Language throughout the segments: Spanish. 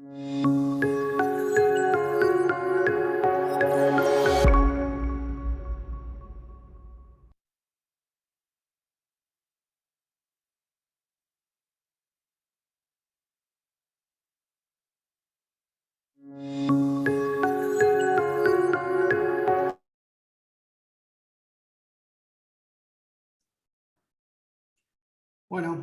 Bueno,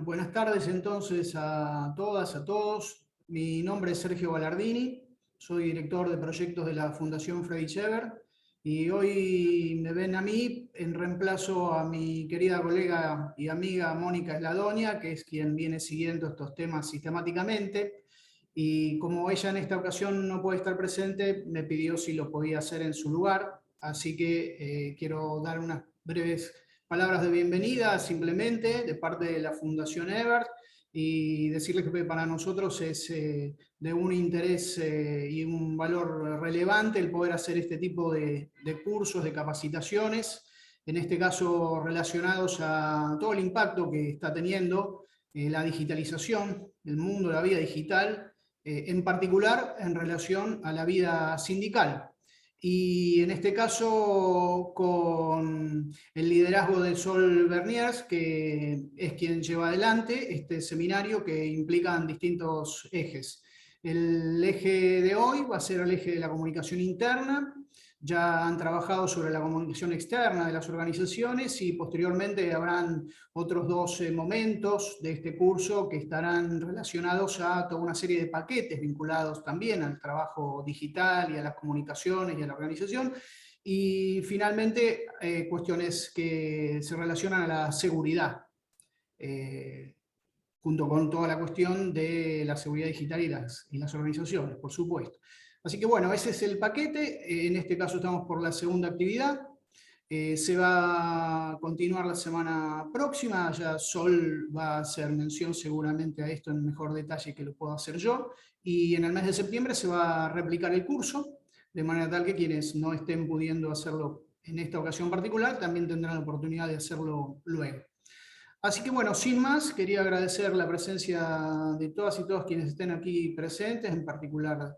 buenas tardes entonces a todas, a todos. Mi nombre es Sergio Ballardini, soy director de proyectos de la Fundación Freddy Chever y hoy me ven a mí en reemplazo a mi querida colega y amiga Mónica Sladonia, que es quien viene siguiendo estos temas sistemáticamente. Y como ella en esta ocasión no puede estar presente, me pidió si lo podía hacer en su lugar, así que quiero dar unas breves palabras de bienvenida simplemente de parte de la Fundación Ebert y decirles que para nosotros es de un interés y un valor relevante el poder hacer este tipo de cursos, de capacitaciones, en este caso relacionados a todo el impacto que está teniendo la digitalización, el mundo, la vida digital, en particular en relación a la vida sindical. Y en este caso con el liderazgo de Sol Berniers, que es quien lleva adelante este seminario que implica distintos ejes. El eje de hoy va a ser el eje de la comunicación interna. Ya han trabajado sobre la comunicación externa de las organizaciones y posteriormente habrán otros dos momentos de este curso que estarán relacionados a toda una serie de paquetes vinculados también al trabajo digital y a las comunicaciones y a la organización. Y finalmente, cuestiones que se relacionan a la seguridad, eh, junto con toda la cuestión de la seguridad digital y las organizaciones, por supuesto. Así que bueno, ese es el paquete. En este caso estamos por la segunda actividad. Se va a continuar la semana próxima, ya Sol va a hacer mención seguramente a esto en mejor detalle que lo puedo hacer yo, y en el mes de septiembre se va a replicar el curso, de manera tal que quienes no estén pudiendo hacerlo en esta ocasión particular también tendrán la oportunidad de hacerlo luego. Así que bueno, sin más, quería agradecer la presencia de todas y todos quienes estén aquí presentes, en particular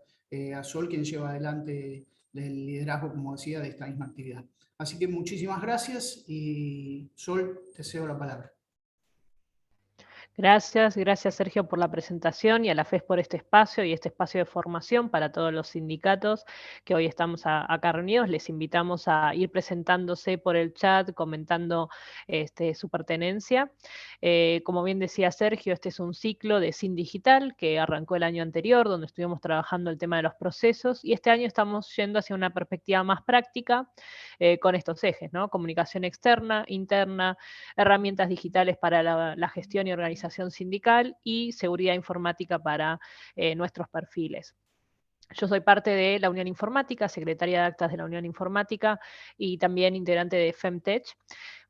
a Sol, quien lleva adelante el liderazgo, como decía, de esta misma actividad. Así que muchísimas gracias y Sol, te cedo la palabra. Gracias Sergio por la presentación y a la FES por este espacio y este espacio de formación para todos los sindicatos que hoy estamos acá reunidos. Les invitamos a ir presentándose por el chat, comentando su pertenencia. Como bien decía Sergio, este es un ciclo de SIN Digital que arrancó el año anterior, donde estuvimos trabajando el tema de los procesos, y este año estamos yendo hacia una perspectiva más práctica con estos ejes, ¿no? Comunicación externa, interna, herramientas digitales para la gestión y organización sindical y seguridad informática para nuestros perfiles. Yo soy parte de la Unión Informática, secretaria de actas de la Unión Informática y también integrante de Femtech.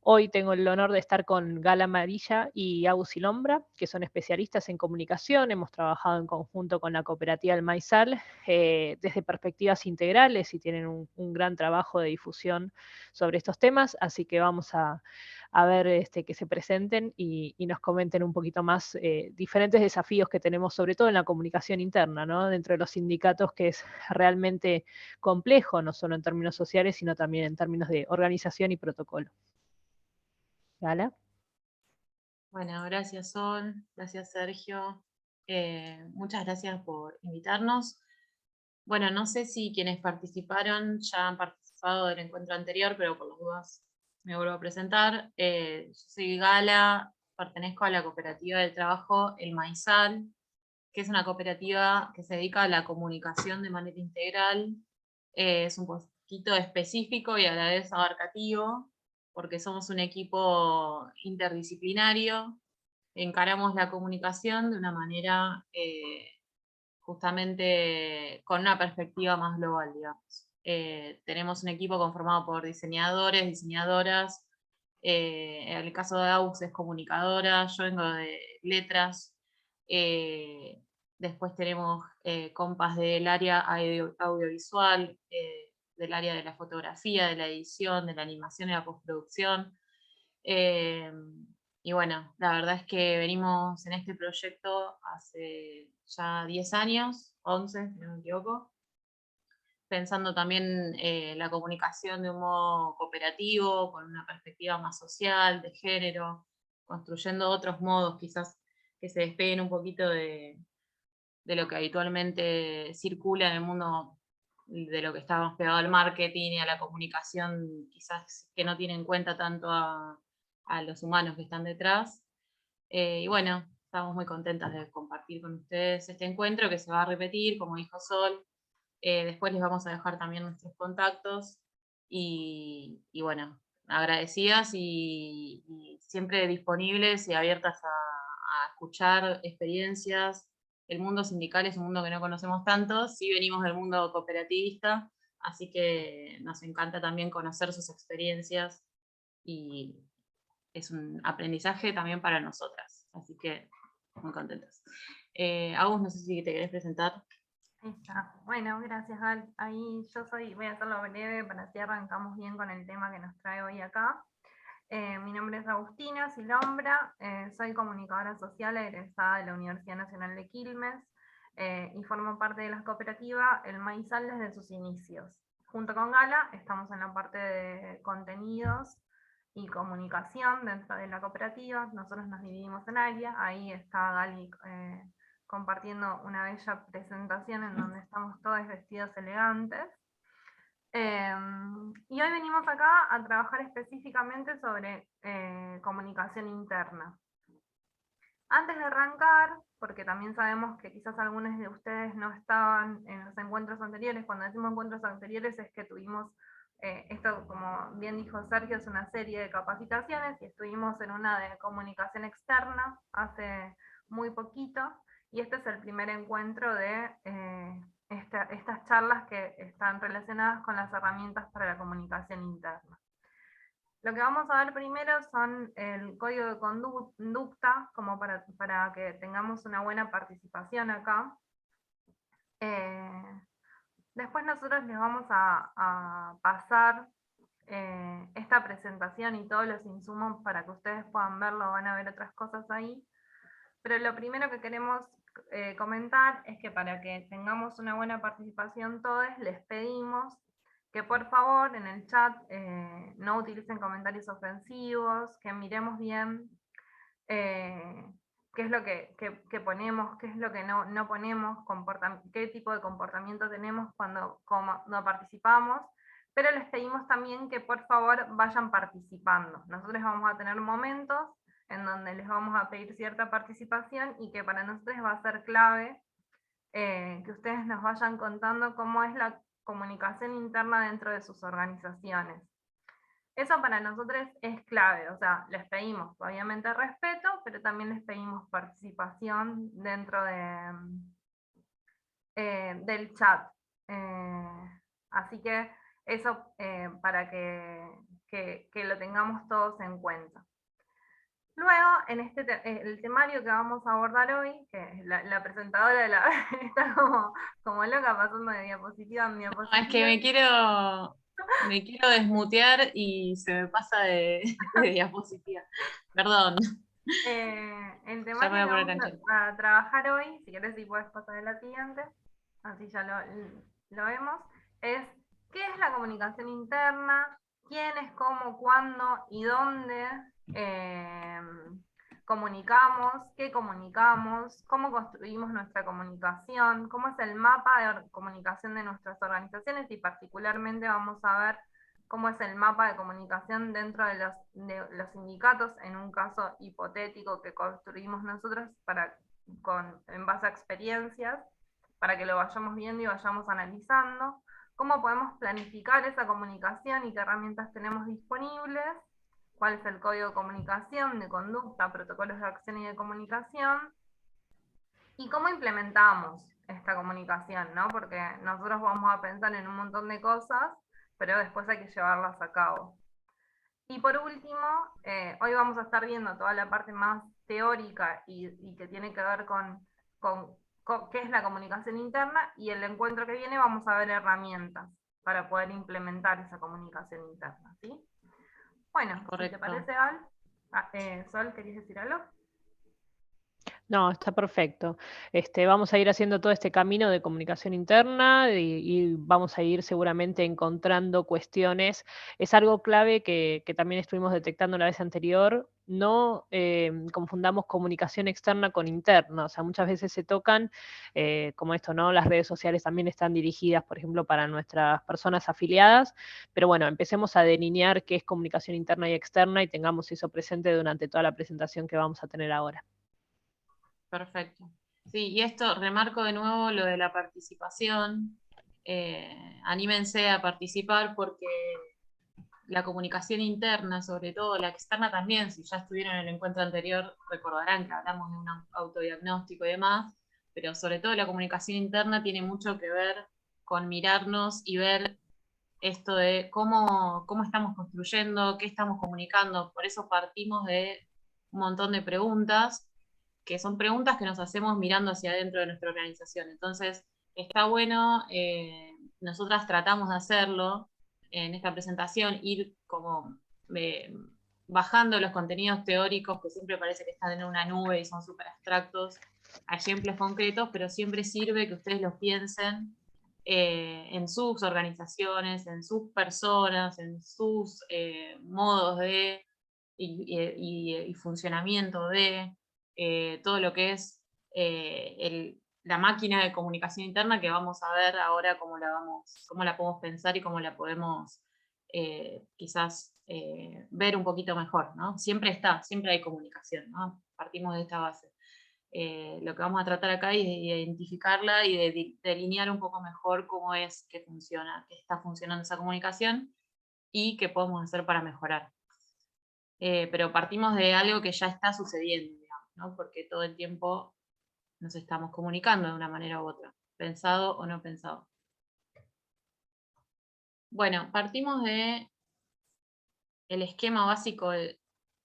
Hoy tengo el honor de estar con Gala Amarilla y Agus Silombra, que son especialistas en comunicación. Hemos trabajado en conjunto con la cooperativa El Maizal desde perspectivas integrales y tienen un gran trabajo de difusión sobre estos temas, así que vamos a ver que se presenten y nos comenten un poquito más diferentes desafíos que tenemos, sobre todo en la comunicación interna, ¿no? Dentro de los sindicatos, que es realmente complejo, no solo en términos sociales, sino también en términos de organización y protocolo. Gala. Bueno, gracias Sol, gracias Sergio, muchas gracias por invitarnos. Bueno, no sé si quienes participaron ya han participado del encuentro anterior, pero por las dudas me vuelvo a presentar. Yo soy Gala, pertenezco a la cooperativa del trabajo El Maizal, que es una cooperativa que se dedica a la comunicación de manera integral. Es un poquito específico y a la vez abarcativo, porque somos un equipo interdisciplinario, encaramos la comunicación de una manera justamente con una perspectiva más global, digamos. Tenemos un equipo conformado por diseñadores, diseñadoras, en el caso de AUX es comunicadora, yo vengo de letras, después tenemos compas del área audiovisual, del área de la fotografía, de la edición, de la animación y la postproducción. Y bueno, la verdad es que venimos en este proyecto hace ya 10 años, 11, si no me equivoco, pensando también la comunicación de un modo cooperativo, con una perspectiva más social, de género, construyendo otros modos quizás que se despeguen un poquito de lo que habitualmente circula en el mundo, de lo que está más pegado al marketing y a la comunicación, quizás que no tiene en cuenta tanto a los humanos que están detrás. Y bueno, estamos muy contentas de compartir con ustedes este encuentro que se va a repetir, como dijo Sol. Después les vamos a dejar también nuestros contactos y bueno, agradecidas y siempre disponibles y abiertas a escuchar experiencias. El mundo sindical es un mundo que no conocemos tanto, sí venimos del mundo cooperativista, así que nos encanta también conocer sus experiencias y es un aprendizaje también para nosotras, así que muy contentos. Agus, no sé si te querés presentar. Ahí está. Bueno, gracias, Gal. Ahí voy a hacerlo breve para así arrancamos bien con el tema que nos trae hoy acá. Mi nombre es Agustina Silombra, soy comunicadora social egresada de la Universidad Nacional de Quilmes y formo parte de la cooperativa El Maizal desde sus inicios. Junto con Gala estamos en la parte de contenidos y comunicación dentro de la cooperativa. Nosotros nos dividimos en áreas, ahí está Gali compartiendo una bella presentación en donde estamos todos vestidos elegantes. Y hoy venimos acá a trabajar específicamente sobre comunicación interna. Antes de arrancar, porque también sabemos que quizás algunos de ustedes no estaban en los encuentros anteriores, cuando decimos encuentros anteriores es que tuvimos, esto como bien dijo Sergio, es una serie de capacitaciones y estuvimos en una de comunicación externa hace muy poquito, y este es el primer encuentro de estas charlas que están relacionadas con las herramientas para la comunicación interna. Lo que vamos a ver primero son el código de conducta, como para que tengamos una buena participación acá. Después nosotros les vamos a pasar esta presentación y todos los insumos para que ustedes puedan verlo, van a ver otras cosas ahí. Pero lo primero que queremos comentar es que para que tengamos una buena participación todos, les pedimos que por favor en el chat no utilicen comentarios ofensivos, que miremos bien qué es lo que ponemos, qué es lo que no ponemos, qué tipo de comportamiento tenemos cuando participamos, pero les pedimos también que por favor vayan participando. Nosotros vamos a tener momentos en donde les vamos a pedir cierta participación y que para nosotros va a ser clave que ustedes nos vayan contando cómo es la comunicación interna dentro de sus organizaciones. Eso para nosotros es clave, o sea, les pedimos obviamente respeto, pero también les pedimos participación dentro del chat. Así que eso para que lo tengamos todos en cuenta. Luego, en el temario que vamos a abordar hoy, que la presentadora está como loca pasando de diapositiva en diapositiva. No, es que me quiero desmutear y se me pasa de diapositiva. Perdón. El temario que vamos a trabajar hoy, si querés si puedes pasar a la siguiente, así ya lo vemos, es qué es la comunicación interna, quiénes, cómo, cuándo y dónde comunicamos, qué comunicamos, cómo construimos nuestra comunicación, cómo es el mapa de comunicación de nuestras organizaciones y particularmente vamos a ver cómo es el mapa de comunicación dentro de los sindicatos, en un caso hipotético que construimos nosotros en base a experiencias, para que lo vayamos viendo y vayamos analizando, cómo podemos planificar esa comunicación y qué herramientas tenemos disponibles, cuál es el código de comunicación, de conducta, protocolos de acción y de comunicación, y cómo implementamos esta comunicación, ¿no? Porque nosotros vamos a pensar en un montón de cosas, pero después hay que llevarlas a cabo. Y por último, hoy vamos a estar viendo toda la parte más teórica y que tiene que ver con qué es la comunicación interna, y el encuentro que viene vamos a ver herramientas para poder implementar esa comunicación interna, ¿sí? Bueno, Correcto. ¿te parece, Al? Sol, ¿querías decir algo? No, está perfecto. Vamos a ir haciendo todo este camino de comunicación interna y vamos a ir seguramente encontrando cuestiones. Es algo clave que también estuvimos detectando la vez anterior. No confundamos comunicación externa con interna. O sea, muchas veces se tocan, como esto, ¿no? Las redes sociales también están dirigidas, por ejemplo, para nuestras personas afiliadas. Pero bueno, empecemos a delinear qué es comunicación interna y externa y tengamos eso presente durante toda la presentación que vamos a tener ahora. Perfecto. Sí, y esto remarco de nuevo lo de la participación. Anímense a participar porque la comunicación interna, sobre todo la externa también, si ya estuvieron en el encuentro anterior, recordarán que hablamos de un autodiagnóstico y demás, pero sobre todo la comunicación interna tiene mucho que ver con mirarnos y ver esto de cómo estamos construyendo, qué estamos comunicando. Por eso partimos de un montón de preguntas, que son preguntas que nos hacemos mirando hacia adentro de nuestra organización. Entonces, está bueno, nosotras tratamos de hacerlo en esta presentación, ir como bajando los contenidos teóricos que siempre parece que están en una nube y son súper abstractos, a ejemplos concretos, pero siempre sirve que ustedes los piensen en sus organizaciones, en sus personas, en sus modos de y funcionamiento de todo lo que es la máquina de comunicación interna, que vamos a ver ahora cómo la podemos pensar y cómo la podemos quizás ver un poquito mejor, ¿no? Siempre hay comunicación, ¿no? Partimos de esta base. Lo que vamos a tratar acá es de identificarla y de delinear un poco mejor cómo es que funciona, que está funcionando esa comunicación y qué podemos hacer para mejorar. Pero partimos de algo que ya está sucediendo, digamos, ¿no? Porque todo el tiempo nos estamos comunicando de una manera u otra, pensado o no pensado. Bueno, partimos de el esquema básico de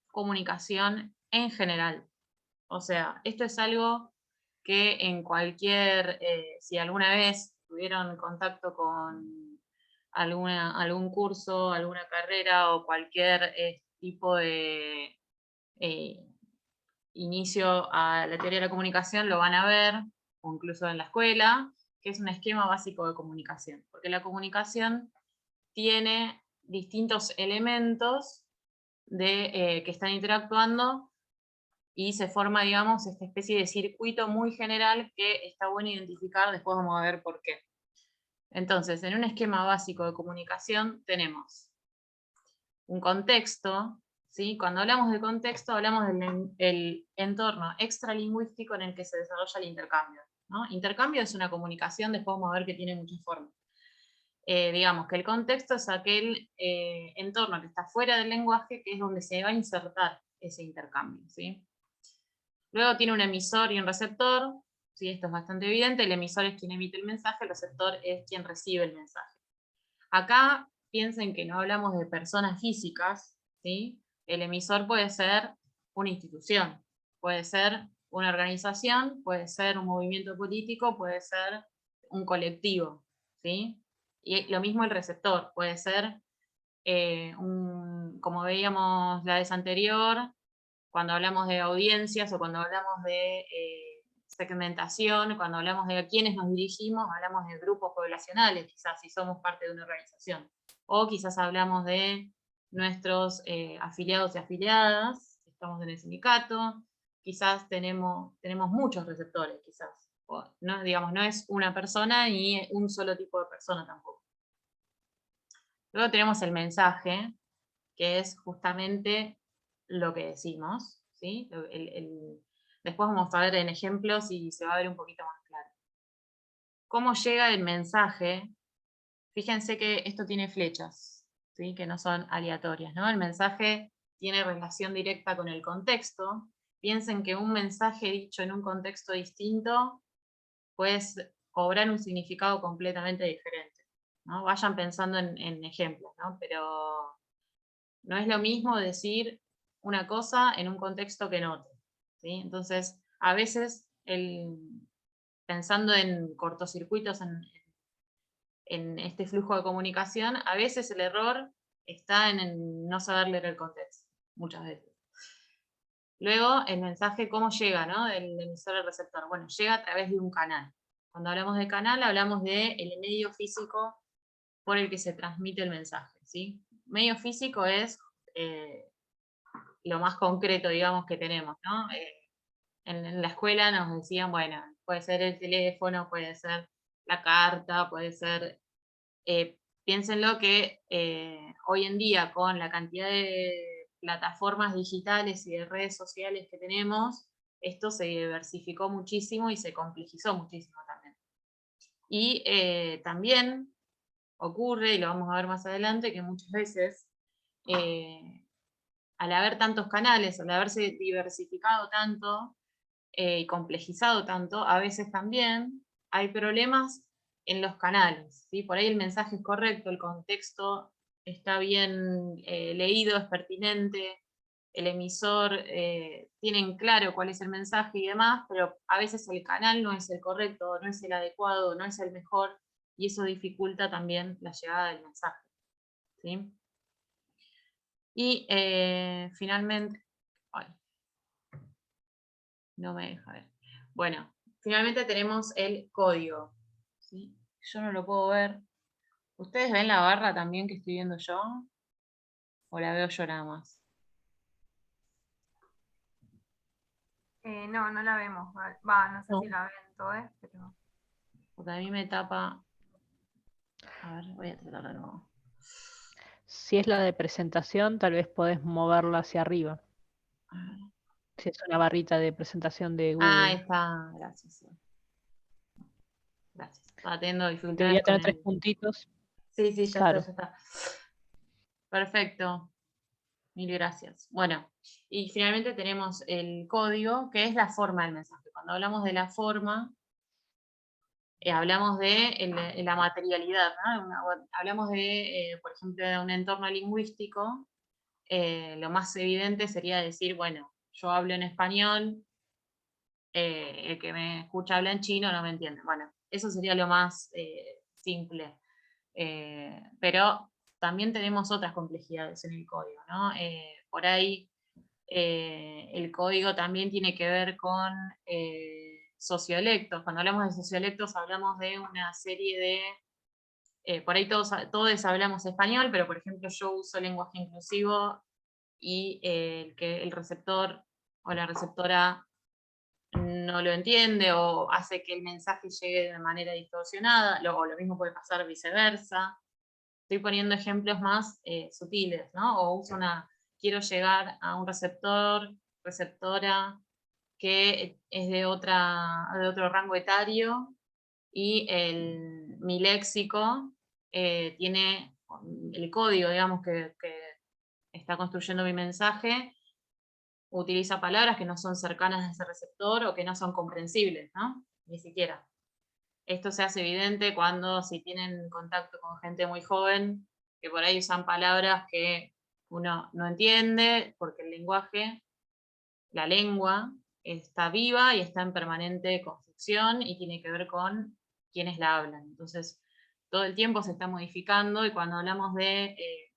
comunicación en general. O sea, esto es algo que en cualquier, si alguna vez tuvieron contacto con algún curso, alguna carrera o cualquier tipo de inicio a la teoría de la comunicación, lo van a ver, o incluso en la escuela, que es un esquema básico de comunicación. Porque la comunicación tiene distintos elementos que están interactuando y se forma, digamos, esta especie de circuito muy general que está bueno identificar, después vamos a ver por qué. Entonces, en un esquema básico de comunicación tenemos un contexto, ¿sí? Cuando hablamos de contexto, hablamos del entorno extralingüístico en el que se desarrolla el intercambio, ¿no? Intercambio es una comunicación, después vamos a ver que tiene muchas formas. Digamos que el contexto es aquel entorno que está fuera del lenguaje, que es donde se va a insertar ese intercambio, ¿sí? Luego tiene un emisor y un receptor, ¿sí? Esto es bastante evidente, el emisor es quien emite el mensaje, el receptor es quien recibe el mensaje. Acá piensen que no hablamos de personas físicas, ¿sí? El emisor puede ser una institución, puede ser una organización, puede ser un movimiento político, puede ser un colectivo, ¿sí? Y lo mismo el receptor, puede ser, como veíamos la vez anterior, cuando hablamos de audiencias o cuando hablamos de segmentación, cuando hablamos de a quiénes nos dirigimos, hablamos de grupos poblacionales, quizás si somos parte de una organización. O quizás hablamos de nuestros afiliados y afiliadas, estamos en el sindicato, quizás tenemos muchos receptores, quizás. O, no, digamos, no es una persona ni un solo tipo de persona tampoco. Luego tenemos el mensaje, que es justamente lo que decimos, ¿sí? Después vamos a ver en ejemplos y se va a ver un poquito más claro. ¿Cómo llega el mensaje? Fíjense que esto tiene flechas, ¿sí? Que no son aleatorias, ¿no? El mensaje tiene relación directa con el contexto. Piensen que un mensaje dicho en un contexto distinto puede cobrar un significado completamente diferente, ¿no? Vayan pensando en ejemplos, ¿no? Pero no es lo mismo decir una cosa en un contexto que en otro, ¿sí? Entonces, a veces, pensando en cortocircuitos en este flujo de comunicación, a veces el error está en no saber leer el contexto, muchas veces. Luego, el mensaje, ¿cómo llega, ¿no? Del emisor al receptor. Bueno, llega a través de un canal. Cuando hablamos de canal, hablamos del medio físico por el que se transmite el mensaje, ¿sí? Medio físico es lo más concreto, digamos, que tenemos, ¿no? En la escuela nos decían, bueno, puede ser el teléfono, puede ser la carta, puede ser... piénsenlo que hoy en día, con la cantidad de plataformas digitales y de redes sociales que tenemos, esto se diversificó muchísimo y se complejizó muchísimo también. Y también ocurre, y lo vamos a ver más adelante, que muchas veces, al haber tantos canales, al haberse diversificado tanto y complejizado tanto, a veces también hay problemas en los canales, ¿sí? Por ahí el mensaje es correcto, el contexto está bien leído, es pertinente, el emisor tiene en claro cuál es el mensaje y demás, pero a veces el canal no es el correcto, no es el adecuado, no es el mejor, y eso dificulta también la llegada del mensaje, ¿sí? Y finalmente, ay, no me deja ver. Bueno, finalmente tenemos el código, ¿sí? Yo no lo puedo ver. ¿Ustedes ven la barra también que estoy viendo yo? ¿O la veo yo nada más? No, no la vemos. Va, no sé No. si la ven todos, pero... Porque a mí me tapa... A ver, voy a tratar de nuevo. Si es la de presentación, tal vez podés moverla hacia arriba. A ver. Si es una barrita de presentación de Ah, ahí Google. está. Gracias. Gracias. Estaba teniendo dificultades Debería con tener 3 el... puntitos. Sí, sí, ya está, Claro. ya está. Perfecto. Mil gracias. Bueno, y finalmente tenemos el código, que es la forma del mensaje. Cuando hablamos de la forma, hablamos de la materialidad, ¿no? Hablamos de, por ejemplo, de un entorno lingüístico. Lo más evidente sería decir, bueno, yo hablo en español, el que me escucha habla en chino, no me entiende. Bueno, eso sería lo más simple. Pero también tenemos otras complejidades en el código, ¿no? Por ahí el código también tiene que ver con sociolectos. Cuando hablamos de sociolectos hablamos de una serie de... por ahí todos hablamos español, pero por ejemplo yo uso lenguaje inclusivo y el receptor o la receptora no lo entiende o hace que el mensaje llegue de manera distorsionada, o lo mismo puede pasar viceversa. Estoy poniendo ejemplos más sutiles, ¿no? O quiero llegar a un receptora que es de otro rango etario y mi léxico tiene el código, digamos, que está construyendo mi mensaje, utiliza palabras que no son cercanas a ese receptor o que no son comprensibles, ¿no? Ni siquiera. Esto se hace evidente si tienen contacto con gente muy joven, que por ahí usan palabras que uno no entiende, porque el lenguaje, la lengua, está viva y está en permanente construcción y tiene que ver con quienes la hablan. Entonces, todo el tiempo se está modificando y cuando hablamos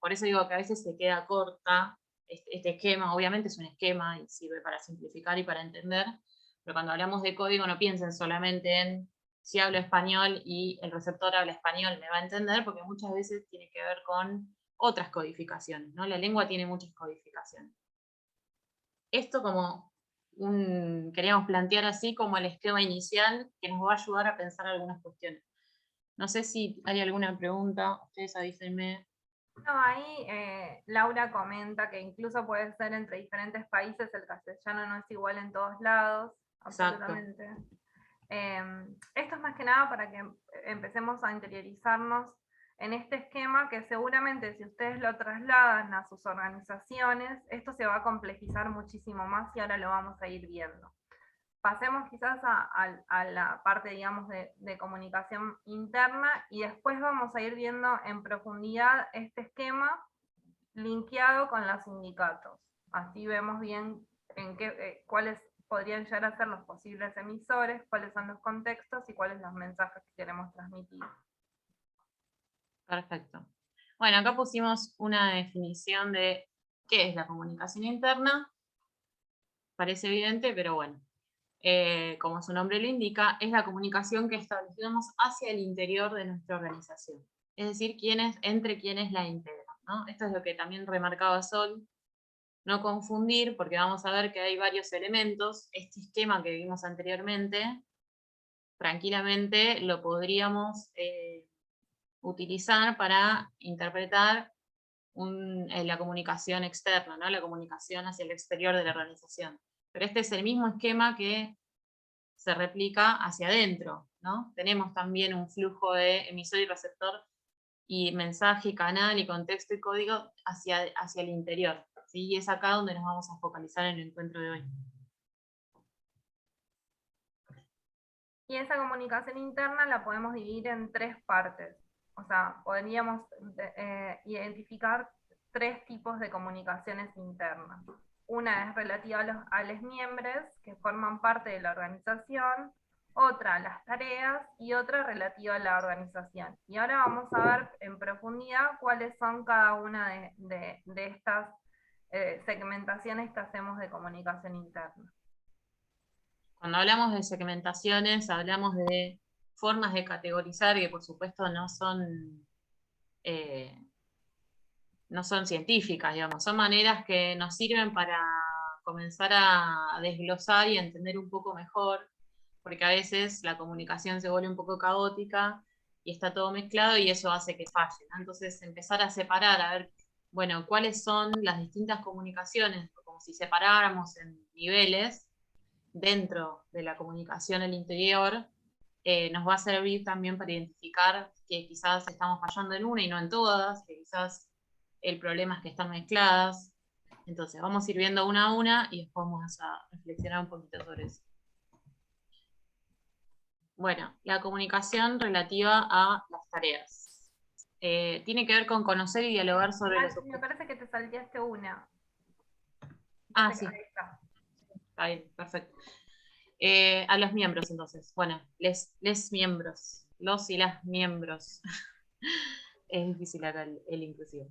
por eso digo que a veces se queda corta este esquema, obviamente es un esquema y sirve para simplificar y para entender, pero cuando hablamos de código no piensen solamente en si hablo español y el receptor habla español, me va a entender, porque muchas veces tiene que ver con otras codificaciones, ¿no? La lengua tiene muchas codificaciones. Esto queríamos plantear así como el esquema inicial que nos va a ayudar a pensar algunas cuestiones. No sé si hay alguna pregunta, ustedes avísenme. No, ahí Laura comenta que incluso puede ser entre diferentes países, el castellano no es igual en todos lados, Exacto. absolutamente. Esto es más que nada para que empecemos a interiorizarnos en este esquema que seguramente si ustedes lo trasladan a sus organizaciones, esto se va a complejizar muchísimo más y ahora lo vamos a ir viendo. Pasemos quizás a la parte, digamos, de comunicación interna y después vamos a ir viendo en profundidad este esquema linkeado con los sindicatos. Así vemos bien cuáles podrían llegar a ser los posibles emisores, cuáles son los contextos y cuáles los mensajes que queremos transmitir. Perfecto. Bueno, acá pusimos una definición de qué es la comunicación interna. parece evidente, pero bueno. Como su nombre lo indica, es la comunicación que establecemos hacia el interior de nuestra organización. Es decir, entre quienes la integran, ¿no? Esto es lo que también remarcaba Sol. No confundir, porque vamos a ver que hay varios elementos. Este esquema que vimos anteriormente, tranquilamente lo podríamos utilizar para interpretar la comunicación externa, ¿no? La comunicación hacia el exterior de la organización. Pero este es el mismo esquema que se replica hacia adentro, ¿no? Tenemos también un flujo de emisor y receptor, y mensaje, canal, y contexto y código hacia el interior, ¿sí? Y es acá donde nos vamos a focalizar en el encuentro de hoy. Y esa comunicación interna la podemos dividir en 3 partes. O sea, podríamos identificar 3 tipos de comunicaciones internas. Una es relativa a los miembros que forman parte de la organización, otra a las tareas y otra relativa a la organización. Y ahora vamos a ver en profundidad cuáles son cada una de estas segmentaciones que hacemos de comunicación interna. Cuando hablamos de segmentaciones, hablamos de formas de categorizar que por supuesto no son científicas, digamos, son maneras que nos sirven para comenzar a desglosar y a entender un poco mejor, porque a veces la comunicación se vuelve un poco caótica y está todo mezclado y eso hace que falle, ¿no? Entonces empezar a separar, a ver, bueno, cuáles son las distintas comunicaciones, como si separáramos en niveles dentro de la comunicación al interior, nos va a servir también para identificar que quizás estamos fallando en una y no en todas, que quizás el problema es que están mezcladas. Entonces vamos a ir viendo una a una y después vamos a reflexionar un poquito sobre eso. Bueno, la comunicación relativa a las tareas. Tiene que ver con conocer y dialogar sobre los objetivos. Me parece que te salteaste una. Ah, sí. Está bien, perfecto. A los miembros, entonces. Bueno, les miembros. Los y las miembros. Es difícil acá el inclusivo.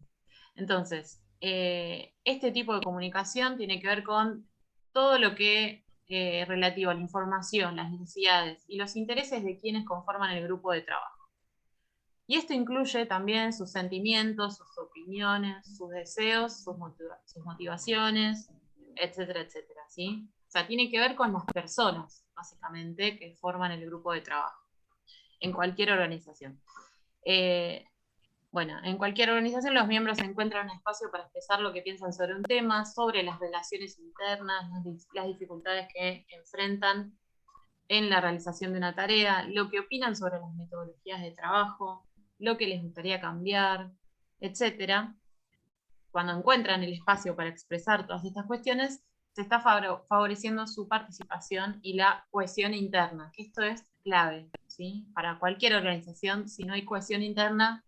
Entonces, este tipo de comunicación tiene que ver con todo lo que relativo a la información, las necesidades y los intereses de quienes conforman el grupo de trabajo. Y esto incluye también sus sentimientos, sus opiniones, sus deseos, sus motivaciones, etcétera, etcétera, ¿sí? O sea, tiene que ver con las personas, básicamente, que forman el grupo de trabajo, en cualquier organización. Bueno, en cualquier organización los miembros encuentran un espacio para expresar lo que piensan sobre un tema, sobre las relaciones internas, las dificultades que enfrentan en la realización de una tarea, lo que opinan sobre las metodologías de trabajo, lo que les gustaría cambiar, etc. Cuando encuentran el espacio para expresar todas estas cuestiones, se está favoreciendo su participación y la cohesión interna, que esto es clave, ¿sí? Para cualquier organización, si no hay cohesión interna,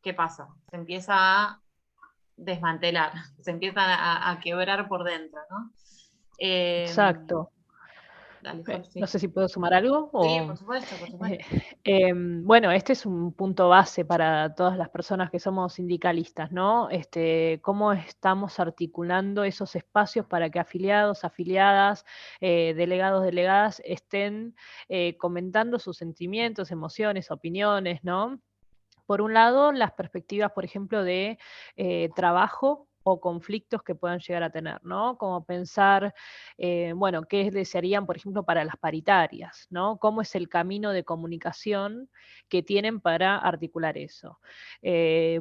¿qué pasa? Se empieza a desmantelar, se empieza a quebrar por dentro, ¿no? Exacto. Dale, Sol, sí. No sé si puedo sumar algo. Sí, por supuesto, por supuesto. Bueno, este es un punto base para todas las personas que somos sindicalistas, ¿no? Cómo estamos articulando esos espacios para que afiliados, afiliadas, delegados, delegadas estén comentando sus sentimientos, emociones, opiniones, ¿no? Por un lado, las perspectivas, por ejemplo, de trabajo o conflictos que puedan llegar a tener, ¿no? Como pensar, bueno, qué desearían, por ejemplo, para las paritarias, ¿no? ¿Cómo es el camino de comunicación que tienen para articular eso?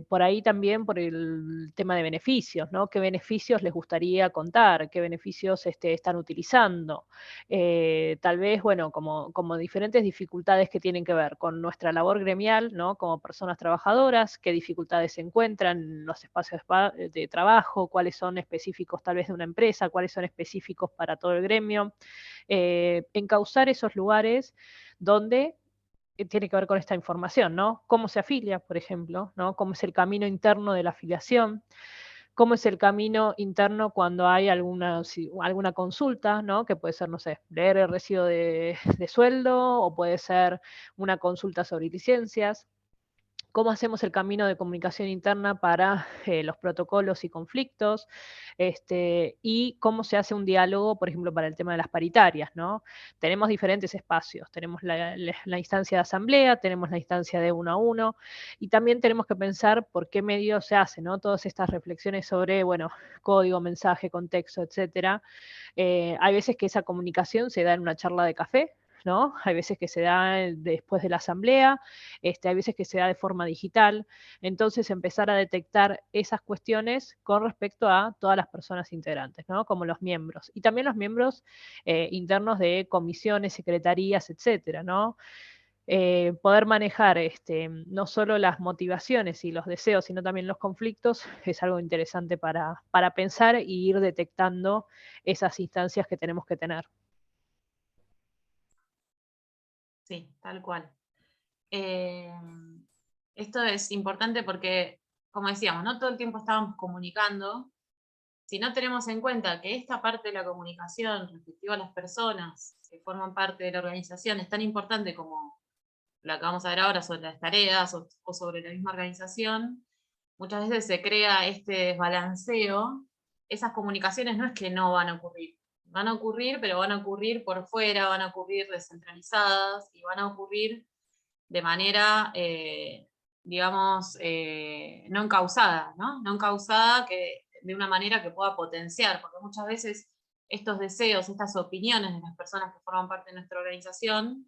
Por ahí también por el tema de beneficios, ¿no? ¿Qué beneficios les gustaría contar? ¿Qué beneficios están utilizando? Tal vez, bueno, como diferentes dificultades que tienen que ver con nuestra labor gremial, ¿no? Como personas trabajadoras, qué dificultades se encuentran en los espacios de trabajo, cuáles son específicos tal vez de una empresa, cuáles son específicos para todo el gremio. Encauzar esos lugares donde tiene que ver con esta información, ¿no? Cómo se afilia, por ejemplo, ¿no? Cómo es el camino interno de la afiliación, cómo es el camino interno cuando hay alguna consulta, ¿no? Que puede ser, no sé, leer el recibo de sueldo, o puede ser una consulta sobre licencias. cómo hacemos el camino de comunicación interna para los protocolos y conflictos, y cómo se hace un diálogo, por ejemplo, para el tema de las paritarias, ¿no? Tenemos diferentes espacios, tenemos la instancia de asamblea, tenemos la instancia de 1 a 1, y también tenemos que pensar por qué medio se hace, ¿no? Todas estas reflexiones sobre, bueno, código, mensaje, contexto, etcétera. Hay veces que esa comunicación se da en una charla de café, ¿no? Hay veces que se da después de la asamblea, hay veces que se da de forma digital. Entonces, empezar a detectar esas cuestiones con respecto a todas las personas integrantes, ¿no? Como los miembros. Y también los miembros internos de comisiones, secretarías, etcétera, ¿no? Poder manejar no solo las motivaciones y los deseos, sino también los conflictos, es algo interesante para pensar y ir detectando esas instancias que tenemos que tener. Sí, tal cual. Esto es importante porque, como decíamos, no todo el tiempo estábamos comunicando. Si no tenemos en cuenta que esta parte de la comunicación respectiva a las personas que forman parte de la organización es tan importante como la que vamos a ver ahora sobre las tareas o sobre la misma organización, muchas veces se crea este desbalanceo. Esas comunicaciones no es que no van a ocurrir. Van a ocurrir, pero van a ocurrir por fuera, van a ocurrir descentralizadas y van a ocurrir de manera, digamos, no encausada, ¿no? No encausada de una manera que pueda potenciar, porque muchas veces estos deseos, estas opiniones de las personas que forman parte de nuestra organización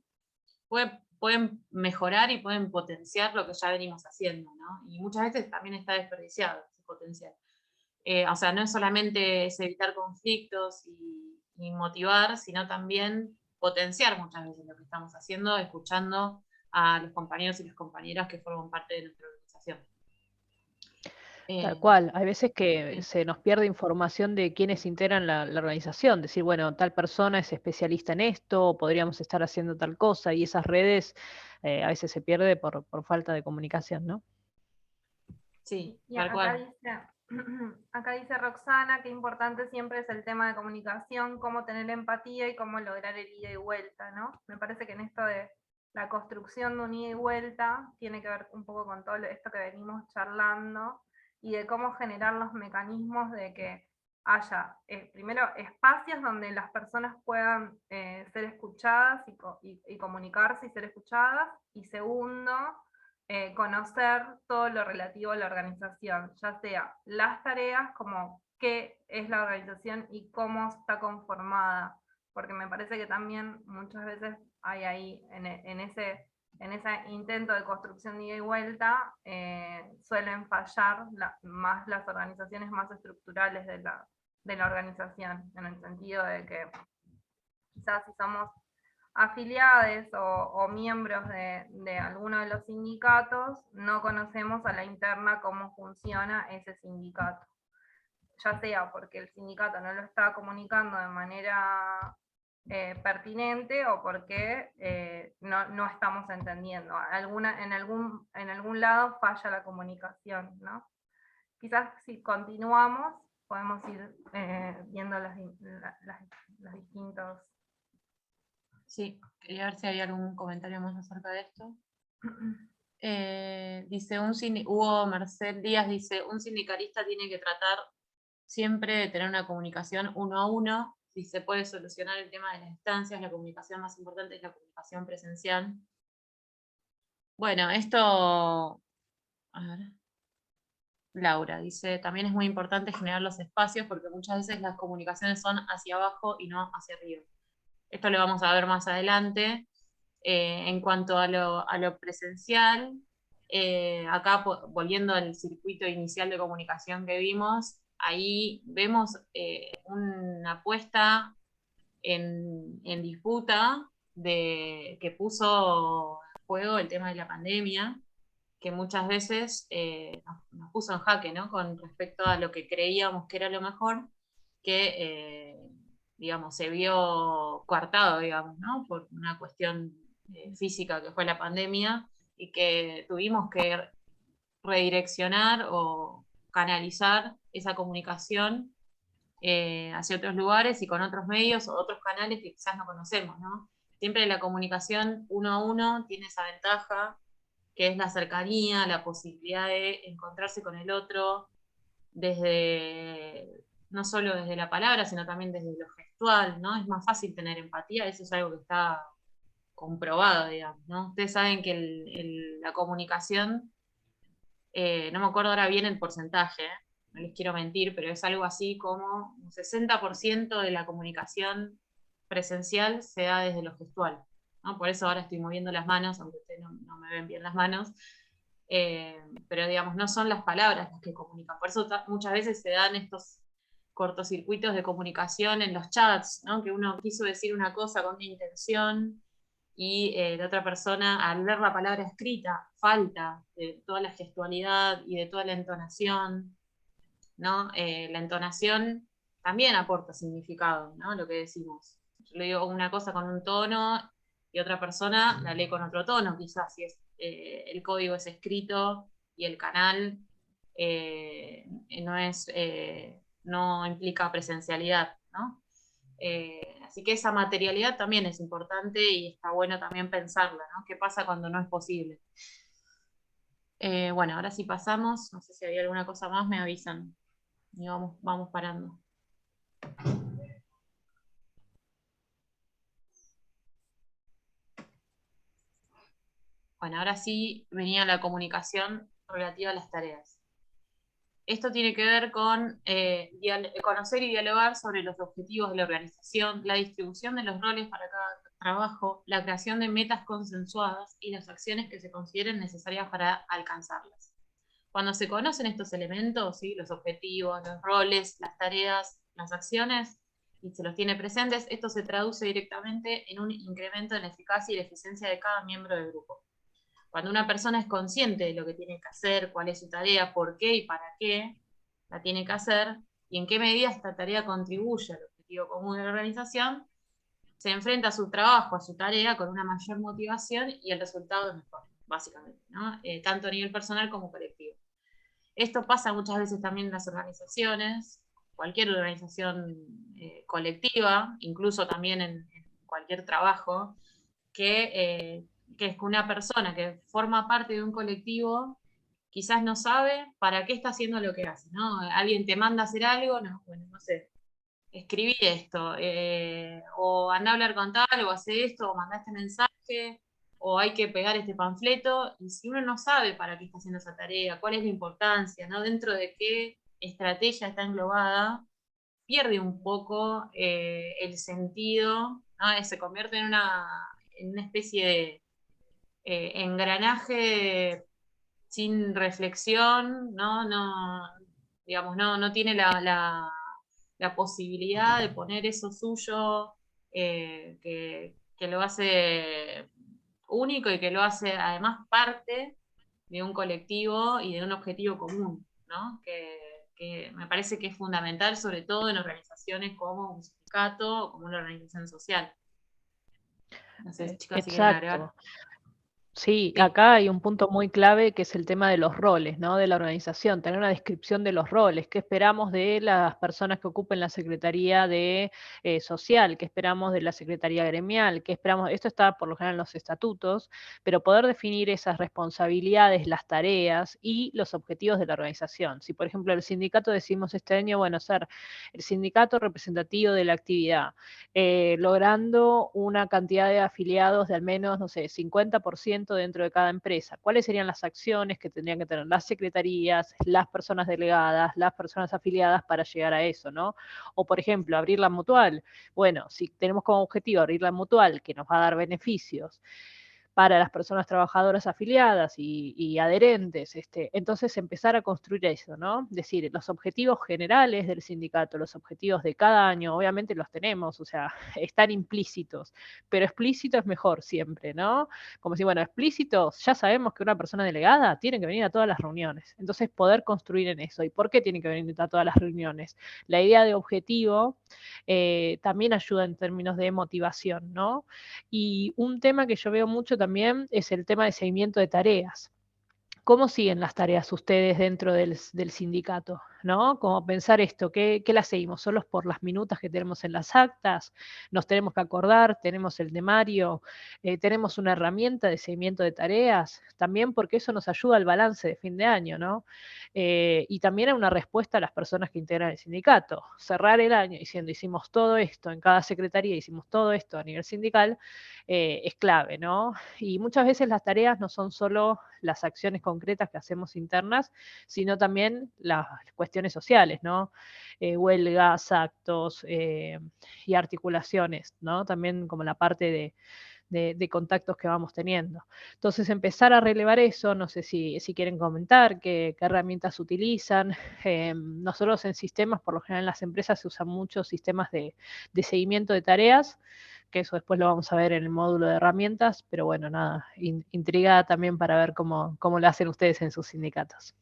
pueden mejorar y pueden potenciar lo que ya venimos haciendo, ¿no? Y muchas veces también está desperdiciado ese potencial. O sea, no es solamente es evitar conflictos y motivar, sino también potenciar muchas veces lo que estamos haciendo, escuchando a los compañeros y las compañeras que forman parte de nuestra organización. Tal cual, hay veces que Sí. se nos pierde información de quiénes integran la organización, decir, bueno, tal persona es especialista en esto, o podríamos estar haciendo tal cosa, y esas redes a veces se pierde por falta de comunicación, ¿no? Sí, Y tal acá cual. dice, acá dice Roxana que importante siempre es el tema de comunicación, cómo tener empatía y cómo lograr el ida y vuelta, ¿no? Me parece que en esto de la construcción de un ida y vuelta tiene que ver un poco con todo esto que venimos charlando y de cómo generar los mecanismos de que haya, primero, espacios donde las personas puedan ser escuchadas y comunicarse y ser escuchadas, y segundo, conocer todo lo relativo a la organización, ya sea las tareas, como qué es la organización y cómo está conformada, porque me parece que también muchas veces hay ahí, en ese intento de construcción de ida y vuelta, suelen fallar más las organizaciones más estructurales de la organización, en el sentido de que quizás si somos afiliados o miembros de alguno de los sindicatos, no conocemos a la interna cómo funciona ese sindicato. Ya sea porque el sindicato no lo está comunicando de manera pertinente o porque no estamos entendiendo. En algún lado falla la comunicación, ¿no? Quizás si continuamos podemos ir viendo los distintos. Sí, quería ver si había algún comentario más acerca de esto. Dice Hugo Merced Díaz dice, un sindicalista tiene que tratar siempre de tener una comunicación 1 a 1, si se puede solucionar el tema de las distancias, la comunicación más importante es la comunicación presencial. Bueno, esto, a ver, Laura dice, también es muy importante generar los espacios porque muchas veces las comunicaciones son hacia abajo y no hacia arriba. Esto lo vamos a ver más adelante. En cuanto a lo presencial, acá volviendo al circuito inicial de comunicación que vimos, ahí vemos una puesta en disputa que puso en juego el tema de la pandemia, que muchas veces nos puso en jaque, ¿no? Con respecto a lo que creíamos que era lo mejor, que digamos, se vio coartado, digamos, ¿no? Por una cuestión física que fue la pandemia, y que tuvimos que redireccionar o canalizar esa comunicación hacia otros lugares y con otros medios o otros canales que quizás no conocemos, ¿no? Siempre la comunicación 1 a 1 tiene esa ventaja que es la cercanía, la posibilidad de encontrarse con el otro desde, no solo desde la palabra, sino también desde lo gestual, ¿no? Es más fácil tener empatía, eso es algo que está comprobado, digamos, ¿no? Ustedes saben que la comunicación, no me acuerdo ahora bien el porcentaje, no les quiero mentir, pero es algo así como un 60% de la comunicación presencial se da desde lo gestual, ¿no? Por eso ahora estoy moviendo las manos, aunque ustedes no me ven bien las manos, pero digamos, no son las palabras las que comunican, por eso muchas veces se dan estos cortocircuitos de comunicación en los chats, ¿no? Que uno quiso decir una cosa con una intención y la otra persona, al ver la palabra escrita, falta de toda la gestualidad y de toda la entonación, ¿no? La entonación también aporta significado, ¿no? Lo que decimos. Yo le digo una cosa con un tono y otra persona la lee con otro tono, quizás si es, el código es escrito y el canal no implica presencialidad, ¿no? Así que esa materialidad también es importante y está bueno también pensarla, ¿no? ¿Qué pasa cuando no es posible? Bueno, ahora sí pasamos, no sé si había alguna cosa más, me avisan y vamos parando. Bueno, ahora sí venía la comunicación relativa a las tareas. Esto tiene que ver con conocer y dialogar sobre los objetivos de la organización, la distribución de los roles para cada trabajo, la creación de metas consensuadas y las acciones que se consideren necesarias para alcanzarlas. Cuando se conocen estos elementos, ¿sí? Los objetivos, los roles, las tareas, las acciones, y se los tiene presentes, esto se traduce directamente en un incremento en la eficacia y la eficiencia de cada miembro del grupo. Cuando una persona es consciente de lo que tiene que hacer, cuál es su tarea, por qué y para qué la tiene que hacer, y en qué medida esta tarea contribuye al objetivo común de la organización, se enfrenta a su trabajo, a su tarea, con una mayor motivación y el resultado es mejor, básicamente, ¿no? Tanto a nivel personal como colectivo. Esto pasa muchas veces también en las organizaciones, cualquier organización colectiva, incluso también en cualquier trabajo, que es que una persona que forma parte de un colectivo quizás no sabe para qué está haciendo lo que hace, ¿no? Alguien te manda a hacer algo, no, bueno, no sé, escribí esto, o anda a hablar con tal, o hace esto, o manda este mensaje, o hay que pegar este panfleto, y si uno no sabe para qué está haciendo esa tarea, cuál es la importancia, ¿no? Dentro de qué estrategia está englobada, pierde un poco el sentido, ¿no? Se convierte en una especie de engranaje sin reflexión, ¿no? Digamos, no tiene la posibilidad de poner eso suyo, que lo hace único y que lo hace además parte de un colectivo y de un objetivo común, ¿no? Que me parece que es fundamental, sobre todo en organizaciones como un sindicato o como una organización social. No sé, chicas, si quieren agregar. Exacto. Sí, Sí. acá hay un punto muy clave que es el tema de los roles, ¿no? De la organización, tener una descripción de los roles, qué esperamos de las personas que ocupen la Secretaría de Social, qué esperamos de la Secretaría Gremial, qué esperamos, esto está por lo general en los estatutos, pero poder definir esas responsabilidades, las tareas y los objetivos de la organización. Si por ejemplo el sindicato decimos este año, bueno, ser el sindicato representativo de la actividad, logrando una cantidad de afiliados de al menos, no sé, 50% dentro de cada empresa. ¿Cuáles serían las acciones que tendrían que tener las secretarías, las personas delegadas, las personas afiliadas para llegar a eso, ¿no? O, por ejemplo, abrir la mutual. Bueno, si tenemos como objetivo abrir la mutual, que nos va a dar beneficios para las personas trabajadoras afiliadas y adherentes, entonces empezar a construir eso, ¿no? Es decir, los objetivos generales del sindicato, los objetivos de cada año, obviamente los tenemos, o sea, están implícitos, pero explícito es mejor siempre, ¿no? Como si, bueno, explícitos, ya sabemos que una persona delegada tiene que venir a todas las reuniones, entonces poder construir en eso. ¿Y por qué tiene que venir a todas las reuniones? La idea de objetivo también ayuda en términos de motivación, ¿no? Y un tema que yo veo mucho también es el tema de seguimiento de tareas. ¿Cómo siguen las tareas ustedes dentro del sindicato? ¿no? Como pensar esto, ¿qué la seguimos? ¿Solos por las minutas que tenemos en las actas? ¿Nos tenemos que acordar? ¿Tenemos el temario? ¿Tenemos una herramienta de seguimiento de tareas? También porque eso nos ayuda al balance de fin de año, ¿no? Y también a una respuesta a las personas que integran el sindicato. Cerrar el año diciendo hicimos todo esto en cada secretaría, hicimos todo esto a nivel sindical, es clave, ¿no? Y muchas veces las tareas no son solo las acciones concretas que hacemos internas, sino también las cuestiones sociales, ¿no? Huelgas, actos y articulaciones, ¿no? También como la parte de contactos que vamos teniendo. Entonces, empezar a relevar eso, no sé si quieren comentar qué herramientas utilizan. Nosotros en sistemas, por lo general en las empresas se usan muchos sistemas de seguimiento de tareas, que eso después lo vamos a ver en el módulo de herramientas, pero bueno, nada, intrigada también para ver cómo lo hacen ustedes en sus sindicatos.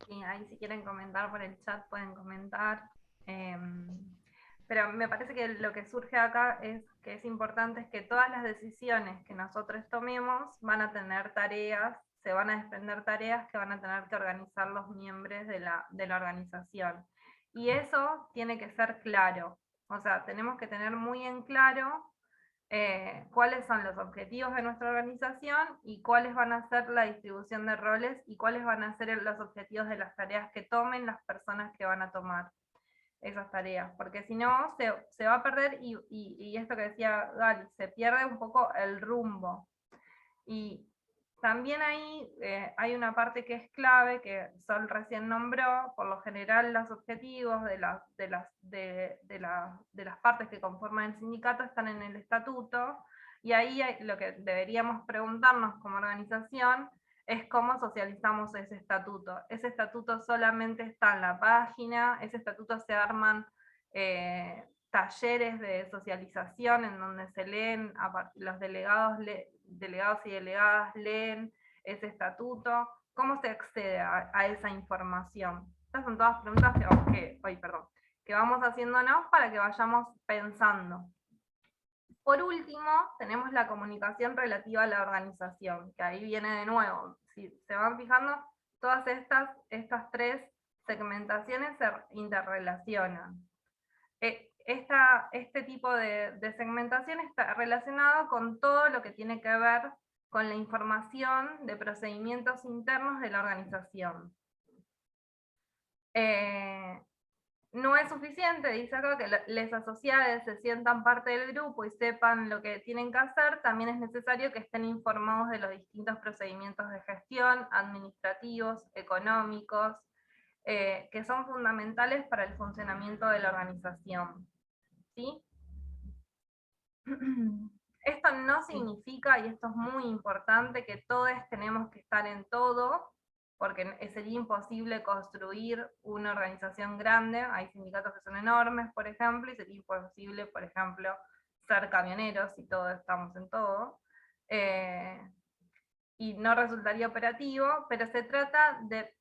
Sí, ahí si quieren comentar por el chat pueden comentar. Pero me parece que lo que surge acá es que es importante es que todas las decisiones que nosotros tomemos van a tener tareas, se van a desprender tareas que van a tener que organizar los miembros de la organización. Y eso tiene que ser claro. O sea, tenemos que tener muy en claro cuáles son los objetivos de nuestra organización y cuáles van a ser la distribución de roles y cuáles van a ser los objetivos de las tareas que tomen las personas que van a tomar esas tareas, porque si no se va a perder y esto que decía Gali, se pierde un poco el rumbo. Y también ahí hay una parte que es clave, que Sol recién nombró. Por lo general los objetivos de las partes que conforman el sindicato están en el estatuto, y ahí lo que deberíamos preguntarnos como organización es cómo socializamos ese estatuto. Ese estatuto solamente está en la página, ese estatuto se arman talleres de socialización en donde se leen, los delegados y delegadas leen ese estatuto. ¿Cómo se accede a esa información? Estas son todas preguntas que vamos haciéndonos para que vayamos pensando. Por último, tenemos la comunicación relativa a la organización, que ahí viene de nuevo. Si se van fijando, todas estas tres segmentaciones se interrelacionan. Este tipo de segmentación está relacionado con todo lo que tiene que ver con la información de procedimientos internos de la organización. No es suficiente, dice acá, que les asociados se sientan parte del grupo y sepan lo que tienen que hacer. También es necesario que estén informados de los distintos procedimientos de gestión, administrativos, económicos, que son fundamentales para el funcionamiento de la organización. ¿Sí? Esto no significa, y esto es muy importante, que todos tenemos que estar en todo, porque sería imposible construir una organización grande. Hay sindicatos que son enormes, por ejemplo, y sería imposible, por ejemplo, ser camioneros si todos estamos en todo. Y no resultaría operativo, pero se trata de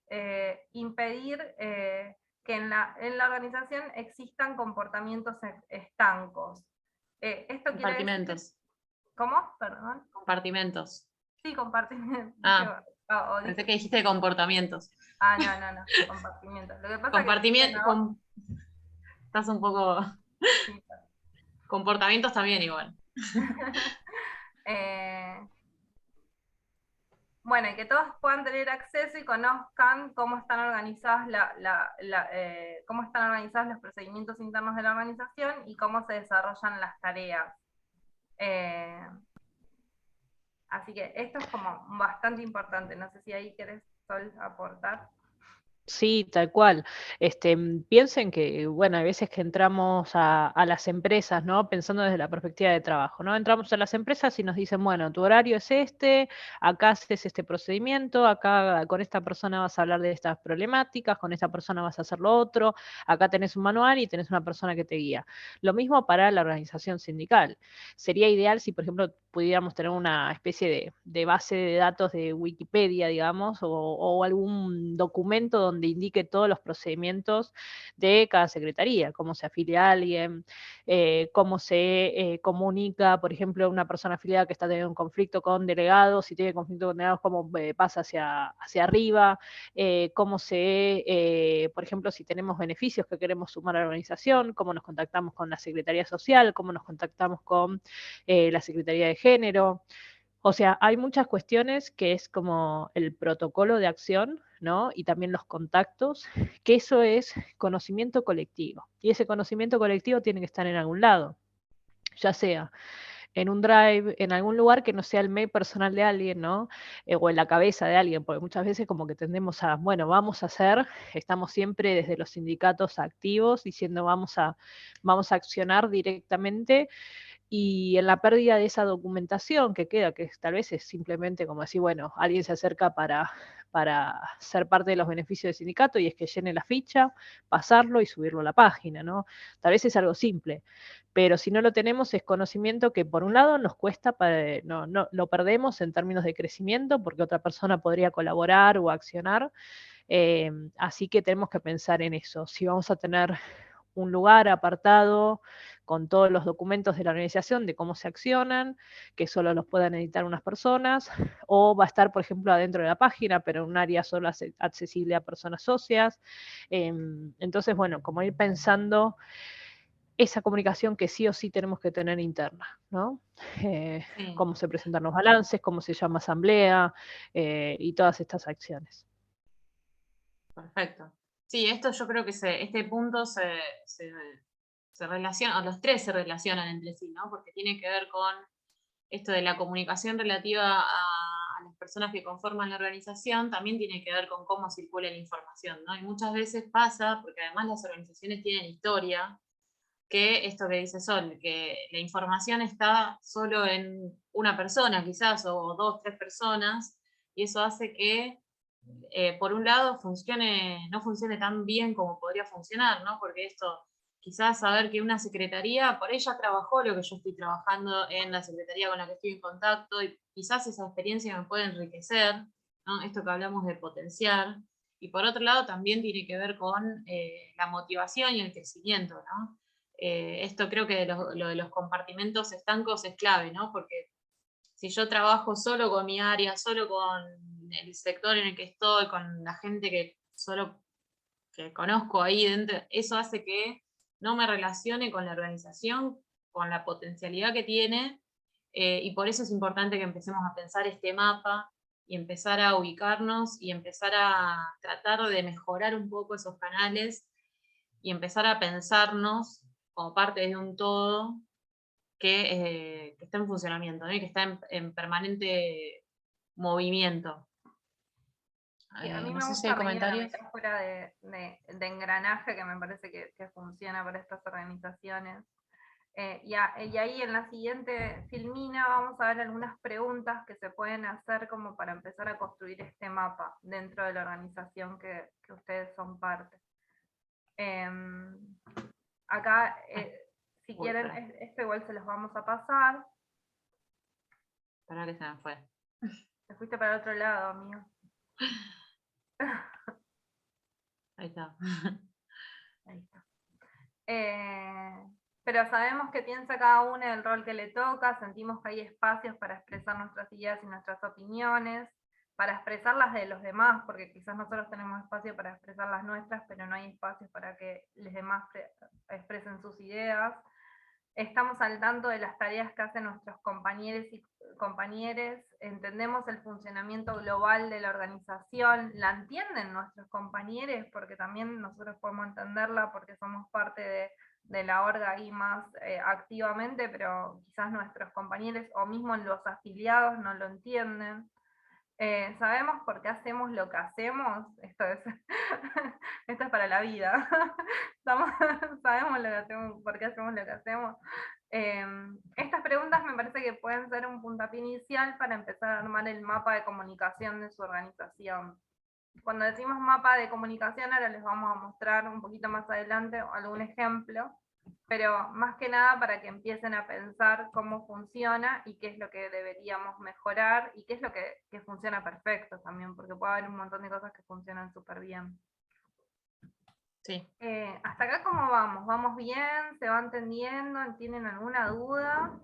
impedir que en la organización existan comportamientos estancos. Esto Compartimentos. quiere decir... ¿Cómo? Perdón. Compartimentos. Sí, compartimentos. Pensé que dijiste comportamientos. No, compartimentos. Lo que pasa Compartimiento. que... Estás un poco... Sí. Comportamientos también igual. Bueno, y que todos puedan tener acceso y conozcan cómo están organizados cómo están organizados los procedimientos internos de la organización y cómo se desarrollan las tareas. Así que esto es como bastante importante. No sé si ahí querés, Sol, aportar. Sí, tal cual. Piensen que, bueno, hay veces que entramos a las empresas, ¿no? Pensando desde la perspectiva de trabajo, ¿no? Entramos a las empresas y nos dicen, bueno, tu horario es este, acá haces este procedimiento, acá con esta persona vas a hablar de estas problemáticas, con esta persona vas a hacer lo otro, acá tenés un manual y tenés una persona que te guía. Lo mismo para la organización sindical. Sería ideal si, por ejemplo, pudiéramos tener una especie de base de datos de Wikipedia, digamos, o algún documento donde indique todos los procedimientos de cada secretaría, cómo se afilia a alguien, cómo se comunica, por ejemplo, una persona afiliada que está teniendo un conflicto con delegados, si tiene conflicto con delegados, cómo pasa hacia arriba, cómo por ejemplo, si tenemos beneficios que queremos sumar a la organización, cómo nos contactamos con la Secretaría Social, cómo nos contactamos con la Secretaría de Género. O sea, hay muchas cuestiones que es como el protocolo de acción, ¿no? Y también los contactos, que eso es conocimiento colectivo. Y ese conocimiento colectivo tiene que estar en algún lado, ya sea en un drive, en algún lugar que no sea el mail personal de alguien, ¿no? O en la cabeza de alguien, porque muchas veces como que tendemos a, bueno, estamos siempre desde los sindicatos activos diciendo vamos a accionar directamente, y en la pérdida de esa documentación que queda, que tal vez es simplemente como decir, bueno, alguien se acerca para ser parte de los beneficios del sindicato y es que llene la ficha, pasarlo y subirlo a la página, ¿no? Tal vez es algo simple, pero si no lo tenemos es conocimiento que por un lado nos cuesta, no, lo perdemos en términos de crecimiento porque otra persona podría colaborar o accionar, así que tenemos que pensar en eso, si vamos a tener un lugar apartado con todos los documentos de la organización de cómo se accionan, que solo los puedan editar unas personas, o va a estar, por ejemplo, adentro de la página, pero en un área solo accesible a personas socias. Entonces, bueno, como ir pensando esa comunicación que sí o sí tenemos que tener interna, ¿no? Sí. Cómo se presentan los balances, cómo se llama asamblea, y todas estas acciones. Perfecto. Sí, esto yo creo que este punto se relaciona, o los tres se relacionan entre sí, ¿no? Porque tiene que ver con esto de la comunicación relativa a las personas que conforman la organización, también tiene que ver con cómo circula la información, ¿no? Y muchas veces pasa, porque además las organizaciones tienen historia, que esto que dice Sol, que la información está solo en una persona quizás, o dos, tres personas, y eso hace que por un lado no funcione tan bien como podría funcionar, ¿no? Porque esto, quizás saber que una secretaría, por ella trabajó lo que yo estoy trabajando en la secretaría con la que estoy en contacto, y quizás esa experiencia me puede enriquecer, ¿no? Esto que hablamos de potenciar. Y por otro lado también tiene que ver con la motivación y el crecimiento, ¿no? Esto creo que lo de los compartimentos estancos es clave, ¿no? Porque si yo trabajo solo con mi área, solo con el sector en el que estoy, con la gente que conozco ahí dentro, eso hace que no me relacione con la organización, con la potencialidad que tiene, y por eso es importante que empecemos a pensar este mapa y empezar a ubicarnos y empezar a tratar de mejorar un poco esos canales y empezar a pensarnos como parte de un todo que está en funcionamiento, ¿no? Y que está en permanente movimiento. Y a mí No me sé si hay gusta venir a la comentarios. metáfora de engranaje que me parece que funciona para estas organizaciones. Y ahí en la siguiente filmina vamos a ver algunas preguntas que se pueden hacer como para empezar a construir este mapa dentro de la organización que ustedes son parte. Acá, si quieren, espera. esto igual se los vamos a pasar. Para que se me fue. Te fuiste para el otro lado, amigo. Ahí está. Ahí está. Pero sabemos que piensa cada uno el rol que le toca, sentimos que hay espacios para expresar nuestras ideas y nuestras opiniones, para expresar las de los demás, porque quizás nosotros tenemos espacio para expresar las nuestras, pero no hay espacios para que los demás expresen sus ideas. Estamos al tanto de las tareas que hacen nuestros compañeros y compañeras, entendemos el funcionamiento global de la organización, la entienden nuestros compañeros, porque también nosotros podemos entenderla porque somos parte de la orga ahí más activamente, pero quizás nuestros compañeros o mismo los afiliados no lo entienden. Sabemos por qué hacemos lo que hacemos, esto es, esto es para la vida. Sabemos lo que hacemos, por qué hacemos lo que hacemos. Estas preguntas me parece que pueden ser un puntapié inicial para empezar a armar el mapa de comunicación de su organización. Cuando decimos mapa de comunicación, ahora les vamos a mostrar un poquito más adelante algún ejemplo. pero más que nada para que empiecen a pensar cómo funciona y qué es lo que deberíamos mejorar y qué es lo que funciona perfecto también, porque puede haber un montón de cosas que funcionan súper bien. Sí. ¿Hasta acá cómo vamos? ¿Vamos bien? ¿Se va entendiendo? ¿Tienen alguna duda?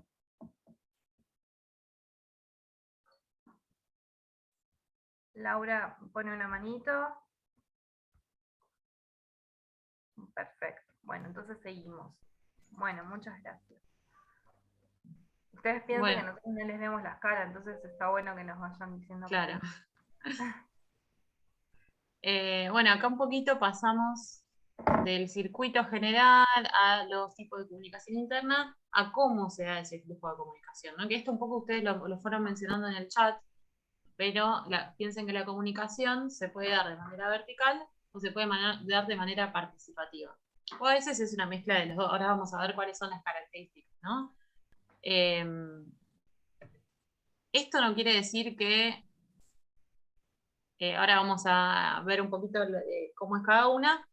Laura pone una manito. Perfecto. Bueno, entonces seguimos. Bueno, muchas gracias. Ustedes piensan que nosotros no les vemos las caras, entonces está bueno que nos vayan diciendo. Claro. Bueno, acá un poquito pasamos del circuito general a los tipos de comunicación interna, a cómo se da ese flujo de comunicación, ¿no? Que esto un poco ustedes lo fueron mencionando en el chat, pero piensen que la comunicación se puede dar de manera vertical o se puede dar de manera participativa. O a veces es una mezcla de los dos. Ahora vamos a ver cuáles son las características, ¿no? Esto no quiere decir que ahora vamos a ver un poquito cómo es cada una.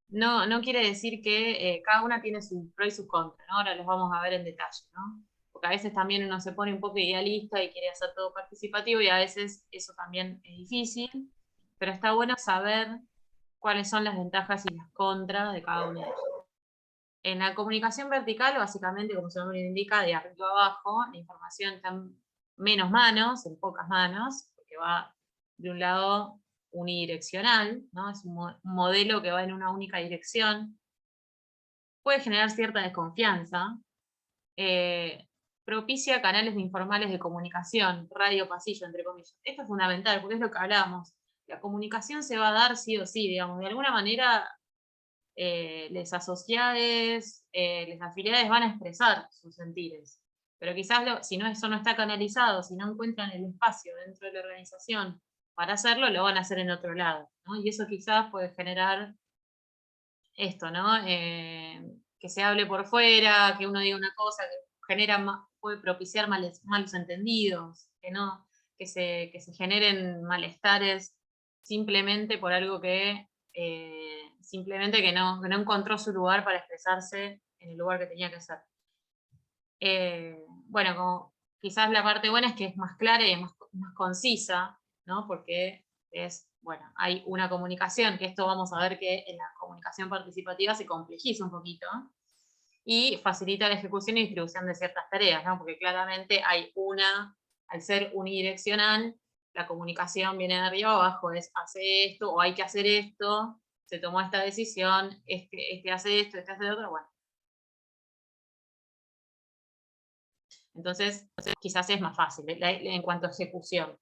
No quiere decir que cada una tiene sus pros y sus contras, ¿no? Ahora los vamos a ver en detalle, ¿no? Porque a veces también uno se pone un poco idealista y quiere hacer todo participativo y a veces eso también es difícil, pero está bueno saber cuáles son las ventajas y las contras de cada una de ellas. En la comunicación vertical, básicamente, como su nombre indica, de arriba a abajo, la información está en menos manos, en pocas manos, porque va de un lado unidireccional, ¿no? Es un modelo que va en una única dirección. Puede generar cierta desconfianza. Propicia canales informales de comunicación, radio pasillo, entre comillas. Esto es fundamental, porque es lo que hablábamos. La comunicación se va a dar sí o sí, digamos. De alguna manera, les asociades, les afiliados van a expresar sus sentires. Pero quizás si eso no está canalizado, si no encuentran el espacio dentro de la organización para hacerlo, lo van a hacer en otro lado, ¿no? Y eso quizás puede generar esto, ¿no? Que se hable por fuera, que uno diga una cosa que puede propiciar malos entendidos, que se generen malestares simplemente por algo que simplemente que no encontró su lugar para expresarse en el lugar que tenía que ser. Bueno, como quizás la parte buena es que es más clara y es más concisa, ¿no? Porque bueno, hay una comunicación, que esto vamos a ver que en la comunicación participativa se complejiza un poquito, y facilita la ejecución y distribución de ciertas tareas, ¿no? Porque claramente al ser unidireccional, la comunicación viene de arriba abajo, hace esto, o hay que hacer esto, se tomó esta decisión, este hace esto, este hace lo otro, bueno. Entonces, quizás es más fácil en cuanto a ejecución.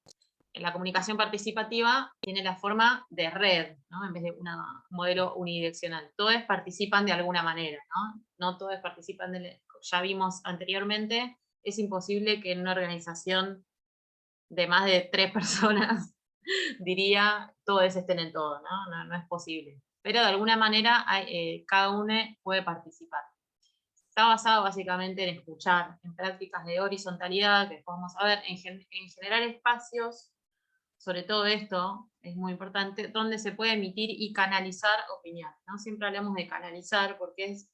La comunicación participativa tiene la forma de red, ¿no? En vez de un modelo unidireccional. Todos participan de alguna manera, ¿no? No todos participan, ya vimos anteriormente, es imposible que en una organización de más de 3 personas, diría, todos estén en todo, ¿no? No es posible. Pero de alguna manera cada uno puede participar. Está basado básicamente en escuchar, en prácticas de horizontalidad, que podemos ver, en generar espacios. Sobre todo esto es muy importante, donde se puede emitir y canalizar opinión, ¿no? Siempre hablamos de canalizar porque es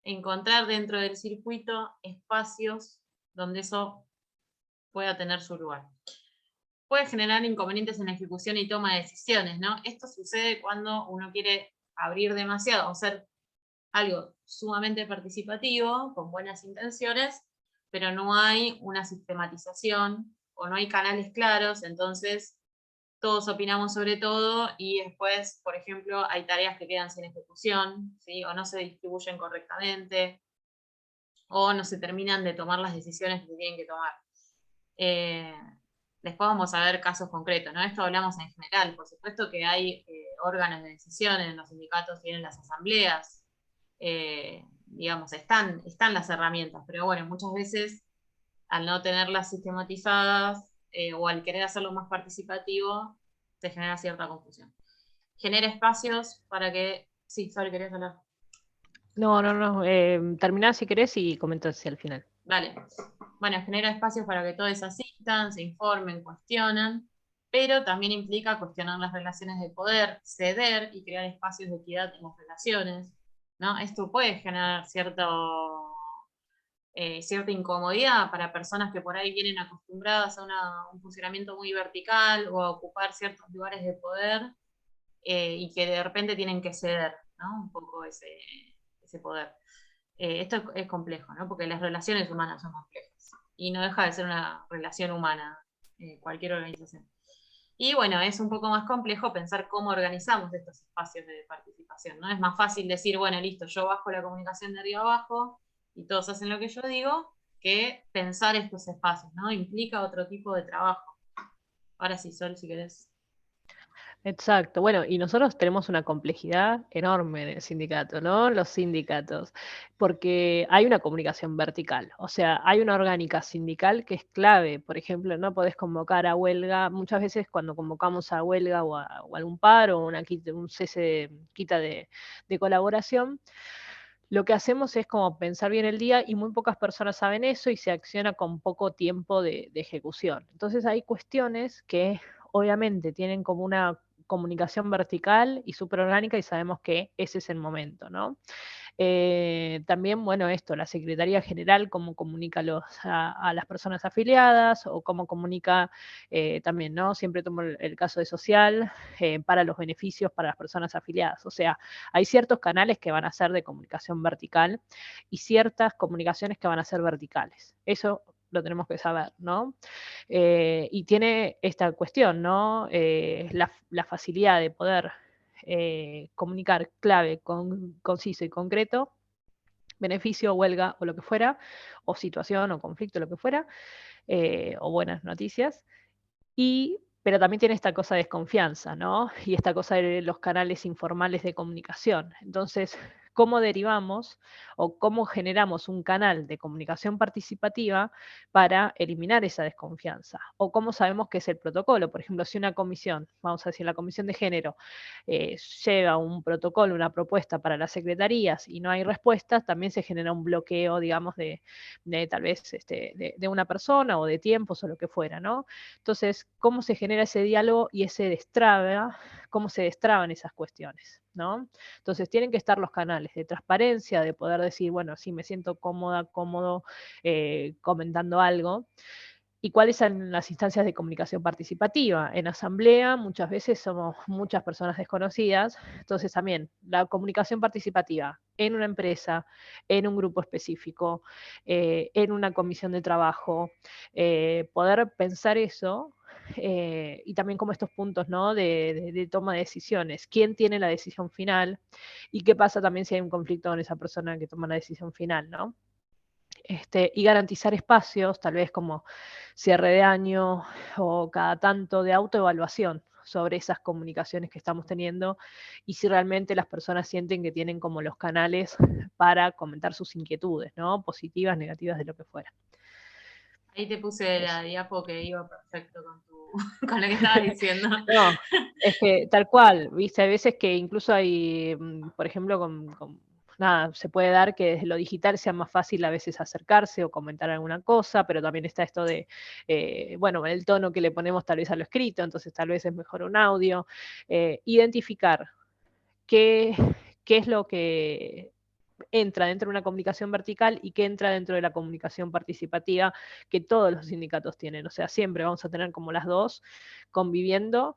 encontrar dentro del circuito espacios donde eso pueda tener su lugar. Puede generar inconvenientes en la ejecución y toma de decisiones, ¿no? Esto sucede cuando uno quiere abrir demasiado o ser algo sumamente participativo, con buenas intenciones, pero no hay una sistematización o no hay canales claros, entonces todos opinamos sobre todo y después, por ejemplo, hay tareas que quedan sin ejecución, ¿sí? O no se distribuyen correctamente, o no se terminan de tomar las decisiones que se tienen que tomar. Después vamos a ver casos concretos, ¿no? Esto hablamos en general, por supuesto que hay órganos de decisión en los sindicatos y en las asambleas, digamos, están las herramientas, pero bueno, muchas veces al no tenerlas sistematizadas o al querer hacerlo más participativo, se genera cierta confusión. Genera espacios para que... Sí, Sol, ¿querías hablar? No, terminá si querés y comento hacia el final. Vale. Bueno, genera espacios para que todos asistan, se informen, cuestionan, pero también implica cuestionar las relaciones de poder, ceder y crear espacios de equidad en las relaciones, ¿no? Esto puede generar cierta incomodidad para personas que por ahí vienen acostumbradas a un funcionamiento muy vertical o a ocupar ciertos lugares de poder y que de repente tienen que ceder, ¿no? Un poco ese poder. Esto es complejo, ¿no? Porque las relaciones humanas son complejas y no deja de ser una relación humana, cualquier organización. Y bueno, es un poco más complejo pensar cómo organizamos estos espacios de participación, ¿no? Es más fácil decir, bueno, listo, yo bajo la comunicación de arriba abajo y todos hacen lo que yo digo, que pensar estos espacios, ¿no? Implica otro tipo de trabajo. Ahora sí, Sol, si querés. Exacto. Bueno, y nosotros tenemos una complejidad enorme en el sindicato, ¿no? Los sindicatos, porque hay una comunicación vertical, o sea, hay una orgánica sindical que es clave. Por ejemplo, no podés convocar a huelga, muchas veces cuando convocamos a huelga o a algún paro o un cese, quita de colaboración, lo que hacemos es como pensar bien el día y muy pocas personas saben eso y se acciona con poco tiempo de ejecución. Entonces hay cuestiones que obviamente tienen como una comunicación vertical y superorgánica y sabemos que ese es el momento, ¿no? También, bueno, esto, la Secretaría General, cómo comunica a las personas afiliadas o cómo comunica también, ¿no? Siempre tomo el caso de social para los beneficios para las personas afiliadas. O sea, hay ciertos canales que van a ser de comunicación vertical y ciertas comunicaciones que van a ser verticales. Eso lo tenemos que saber, ¿no? Y tiene esta cuestión, ¿no? La facilidad de poder comunicar clave, conciso y concreto, beneficio, huelga o lo que fuera, o situación o conflicto, lo que fuera, o buenas noticias. Pero también tiene esta cosa de desconfianza, ¿no? Y esta cosa de los canales informales de comunicación. Entonces, ¿cómo derivamos o cómo generamos un canal de comunicación participativa para eliminar esa desconfianza? ¿O cómo sabemos que es el protocolo? Por ejemplo, si una comisión, vamos a decir la comisión de género, lleva un protocolo, una propuesta para las secretarías y no hay respuestas, también se genera un bloqueo, digamos, de tal vez de una persona o de tiempos o lo que fuera, ¿no? Entonces, ¿cómo se genera ese diálogo y ese destraba? ¿Cómo se destraban esas cuestiones? ¿No? Entonces, tienen que estar los canales de transparencia, de poder decir, bueno, sí, me siento cómoda, cómodo comentando algo. ¿Y cuáles son las instancias de comunicación participativa? En asamblea muchas veces somos muchas personas desconocidas, entonces también la comunicación participativa en una empresa, en un grupo específico, en una comisión de trabajo, poder pensar eso y también como estos puntos, ¿no? de toma de decisiones. ¿Quién tiene la decisión final? ¿Y qué pasa también si hay un conflicto con esa persona que toma la decisión final, ¿no? Y garantizar espacios, tal vez como cierre de año o cada tanto de autoevaluación sobre esas comunicaciones que estamos teniendo y si realmente las personas sienten que tienen como los canales para comentar sus inquietudes, ¿no? Positivas, negativas, de lo que fuera. Ahí te puse Eso. la diapo que iba perfecto con lo que estabas diciendo. No, es que tal cual, viste, hay veces que incluso hay, por ejemplo, nada, se puede dar que desde lo digital sea más fácil a veces acercarse o comentar alguna cosa, pero también está esto de, bueno, el tono que le ponemos tal vez a lo escrito, entonces tal vez es mejor un audio. Identificar qué, qué es lo que entra dentro de una comunicación vertical y que entra dentro de la comunicación participativa que todos los sindicatos tienen. O sea, siempre vamos a tener como las dos conviviendo,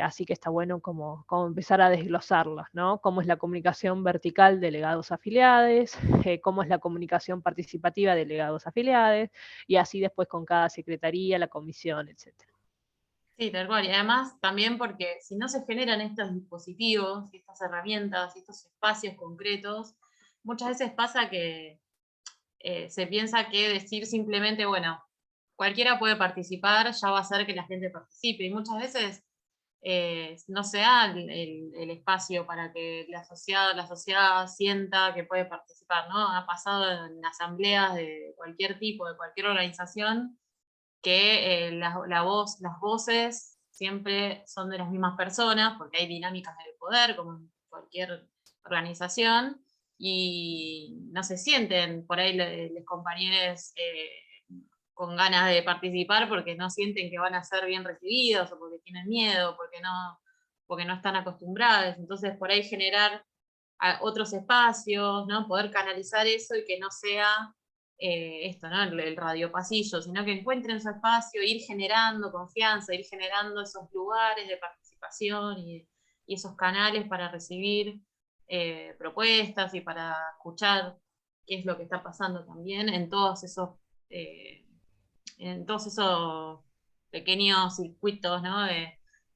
así que está bueno como empezar a desglosarlas, ¿no? Cómo es la comunicación vertical de delegados afiliados, cómo es la comunicación participativa de delegados afiliados, y así después con cada secretaría, la comisión, etcétera. Sí, tal cual. Y además también porque si no se generan estos dispositivos, estas herramientas, estos espacios concretos, muchas veces pasa que se piensa que decir simplemente, bueno, cualquiera puede participar, ya va a hacer que la gente participe. Y muchas veces no se da el espacio para que la asociada sienta que puede participar, ¿no? Ha pasado en asambleas de cualquier tipo, de cualquier organización, que las voces siempre son de las mismas personas, porque hay dinámicas del poder, como en cualquier organización, y no se sienten por ahí los compañeros con ganas de participar porque no sienten que van a ser bien recibidos, o porque tienen miedo, porque no están acostumbrados. Entonces, por ahí generar a otros espacios, ¿no? Poder canalizar eso y que no sea esto, ¿no? El radiopasillo, sino que encuentren su espacio, ir generando confianza, ir generando esos lugares de participación y esos canales para recibir propuestas y para escuchar qué es lo que está pasando también en todos esos pequeños circuitos, ¿no?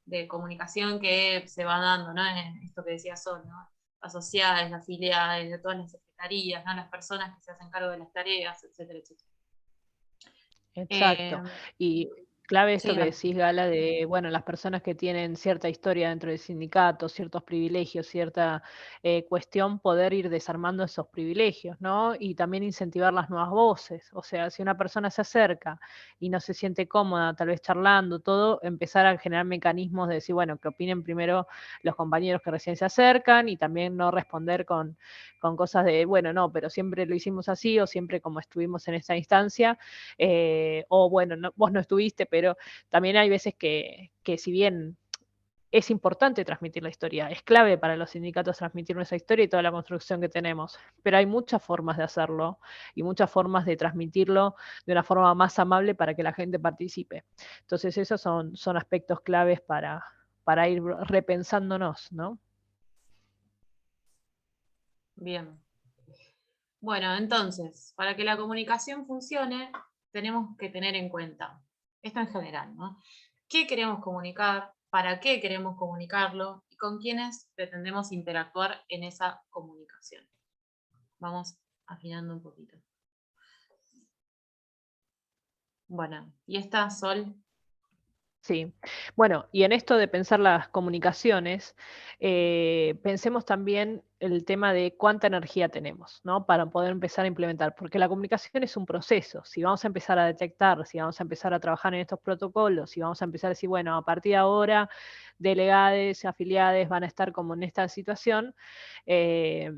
de comunicación que se va dando, ¿no? En esto que decía Sol, ¿no? Las sociedades, las filiales, de todas las secretarías, ¿no? Las personas que se hacen cargo de las tareas, etcétera, etcétera. Exacto. Y clave esto Sí, que decís, Gala, de, bueno, las personas que tienen cierta historia dentro del sindicato, ciertos privilegios, cierta cuestión, poder ir desarmando esos privilegios, ¿no? Y también incentivar las nuevas voces. O sea, si una persona se acerca y no se siente cómoda, tal vez charlando, todo, empezar a generar mecanismos de decir, bueno, que opinen primero los compañeros que recién se acercan y también no responder con cosas de, bueno, no, pero siempre lo hicimos así o siempre como estuvimos en esta instancia. O bueno, no, vos no estuviste, pero también hay veces que si bien es importante transmitir la historia, es clave para los sindicatos transmitir nuestra historia y toda la construcción que tenemos, pero hay muchas formas de hacerlo y muchas formas de transmitirlo de una forma más amable para que la gente participe. Entonces esos son aspectos claves para ir repensándonos, ¿no? bien. Bueno, entonces, para que la comunicación funcione, tenemos que tener en cuenta, esto en general, ¿no? ¿Qué queremos comunicar? ¿Para qué queremos comunicarlo? ¿Y con quiénes pretendemos interactuar en esa comunicación? Vamos afinando un poquito. Bueno, ¿y esta, Sol? Sí, bueno, y en esto de pensar las comunicaciones, pensemos también el tema de cuánta energía tenemos, ¿no? Para poder empezar a implementar, porque la comunicación es un proceso. Si vamos a empezar a detectar, si vamos a empezar a trabajar en estos protocolos, si vamos a empezar a decir, bueno, a partir de ahora, delegades, afiliados van a estar como en esta situación, eh,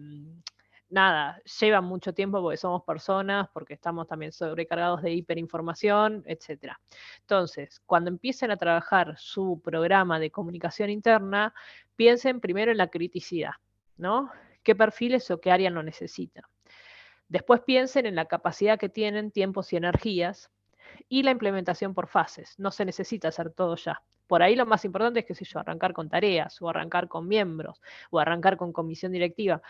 nada, lleva mucho tiempo porque somos personas, porque estamos también sobrecargados de hiperinformación, etcétera. Entonces, cuando empiecen a trabajar su programa de comunicación interna, piensen primero en la criticidad, ¿no? ¿Qué perfiles o qué área lo necesitan? Después piensen en la capacidad que tienen, tiempos y energías, y la implementación por fases. No se necesita hacer todo ya. Por ahí lo más importante es, qué sé yo, arrancar con tareas, o arrancar con miembros, o arrancar con comisión directiva,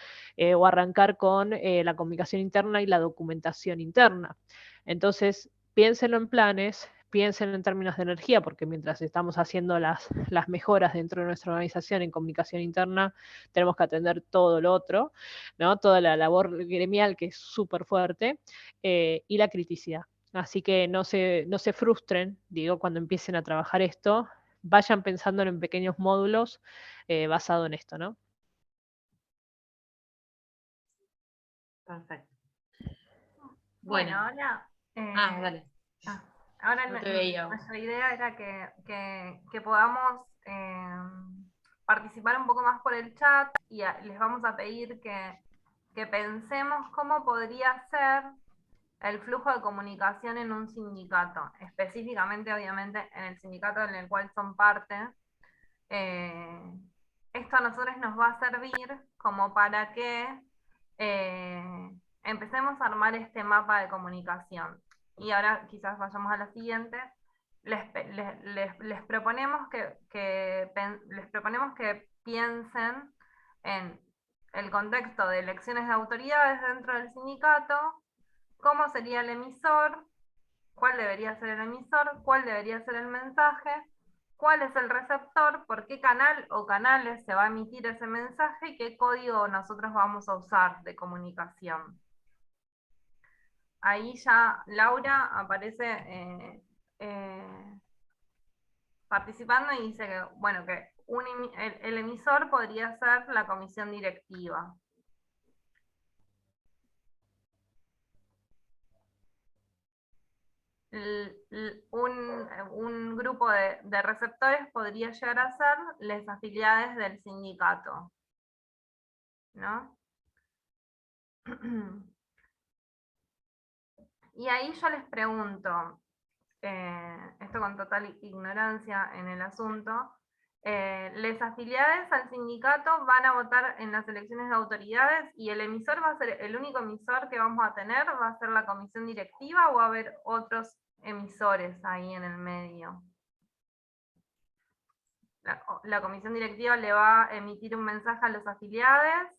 o arrancar con la comunicación interna y la documentación interna. Entonces, piénsenlo en planes, piensen en términos de energía, porque mientras estamos haciendo las mejoras dentro de nuestra organización en comunicación interna, tenemos que atender todo lo otro, ¿no? Toda la labor gremial que es súper fuerte, y la criticidad. Así que no se frustren, digo, cuando empiecen a trabajar esto, vayan pensando en pequeños módulos basado en esto, ¿no? Perfecto. Bueno, Bueno. ahora, Dale. ahora No te veía. nuestra idea era que podamos participar un poco más por el chat y les vamos a pedir que pensemos cómo podría ser el flujo de comunicación en un sindicato, específicamente, obviamente, en el sindicato en el cual son parte. Esto a nosotros nos va a servir como para que empecemos a armar este mapa de comunicación. Y ahora quizás vayamos a la siguiente. Les proponemos les proponemos que piensen en el contexto de elecciones de autoridades dentro del sindicato, cómo sería el emisor, cuál debería ser el emisor, cuál debería ser el mensaje, cuál es el receptor, por qué canal o canales se va a emitir ese mensaje y qué código nosotros vamos a usar de comunicación. Ahí ya Laura aparece participando y dice que, bueno, que el emisor podría ser la comisión directiva. Un grupo de receptores podría llegar a ser las afiliadas del sindicato, ¿no? Y ahí yo les pregunto, esto con total ignorancia en el asunto, Las afiliadas al sindicato van a votar en las elecciones de autoridades y el emisor va a ser, el único emisor que vamos a tener va a ser la comisión directiva, o va a haber otros emisores ahí en el medio. La comisión directiva le va a emitir un mensaje a los afiliados,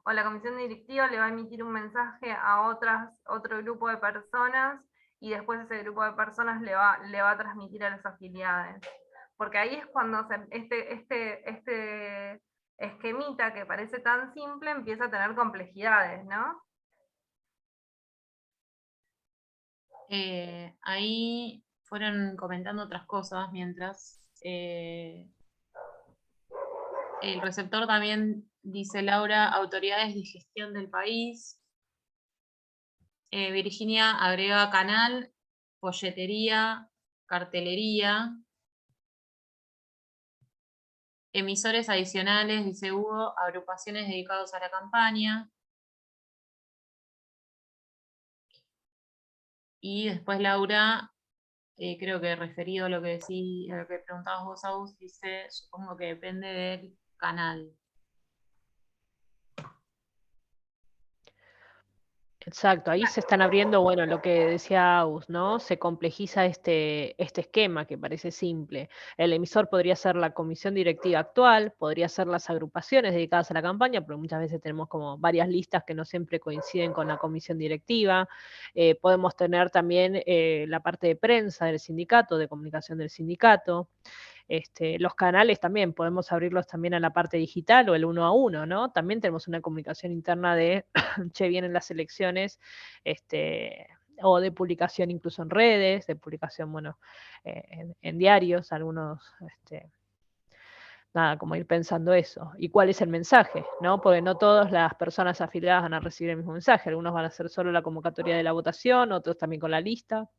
o la comisión directiva le va a emitir un mensaje a otro grupo de personas, y después ese grupo de personas le va a transmitir a los afiliados. Porque ahí es cuando este esquemita que parece tan simple empieza a tener complejidades, ¿no? Ahí fueron comentando otras cosas mientras. El receptor también, dice Laura, autoridades de gestión del país. Virginia agrega canal, folletería, cartelería. Emisores adicionales, dice Hugo, agrupaciones dedicadas a la campaña. Y después Laura, creo que referido a lo que a lo que preguntabas vos, Agus, dice, supongo que depende del canal. Exacto, ahí se están abriendo, bueno, lo que decía Aus, ¿no? Se complejiza este esquema que parece simple. El emisor podría ser la comisión directiva actual, podría ser las agrupaciones dedicadas a la campaña, pero muchas veces tenemos como varias listas que no siempre coinciden con la comisión directiva. Podemos tener también la parte de prensa del sindicato, de comunicación del sindicato. Los canales también, podemos abrirlos también a la parte digital o el 1 a 1, ¿no? También tenemos una comunicación interna de, che, vienen las elecciones, o de publicación incluso en redes, de publicación, bueno, en diarios, algunos, nada, como ir pensando eso. ¿Y cuál es el mensaje? ¿No? Porque no todas las personas afiliadas van a recibir el mismo mensaje, algunos van a hacer solo la convocatoria de la votación, otros también con la lista.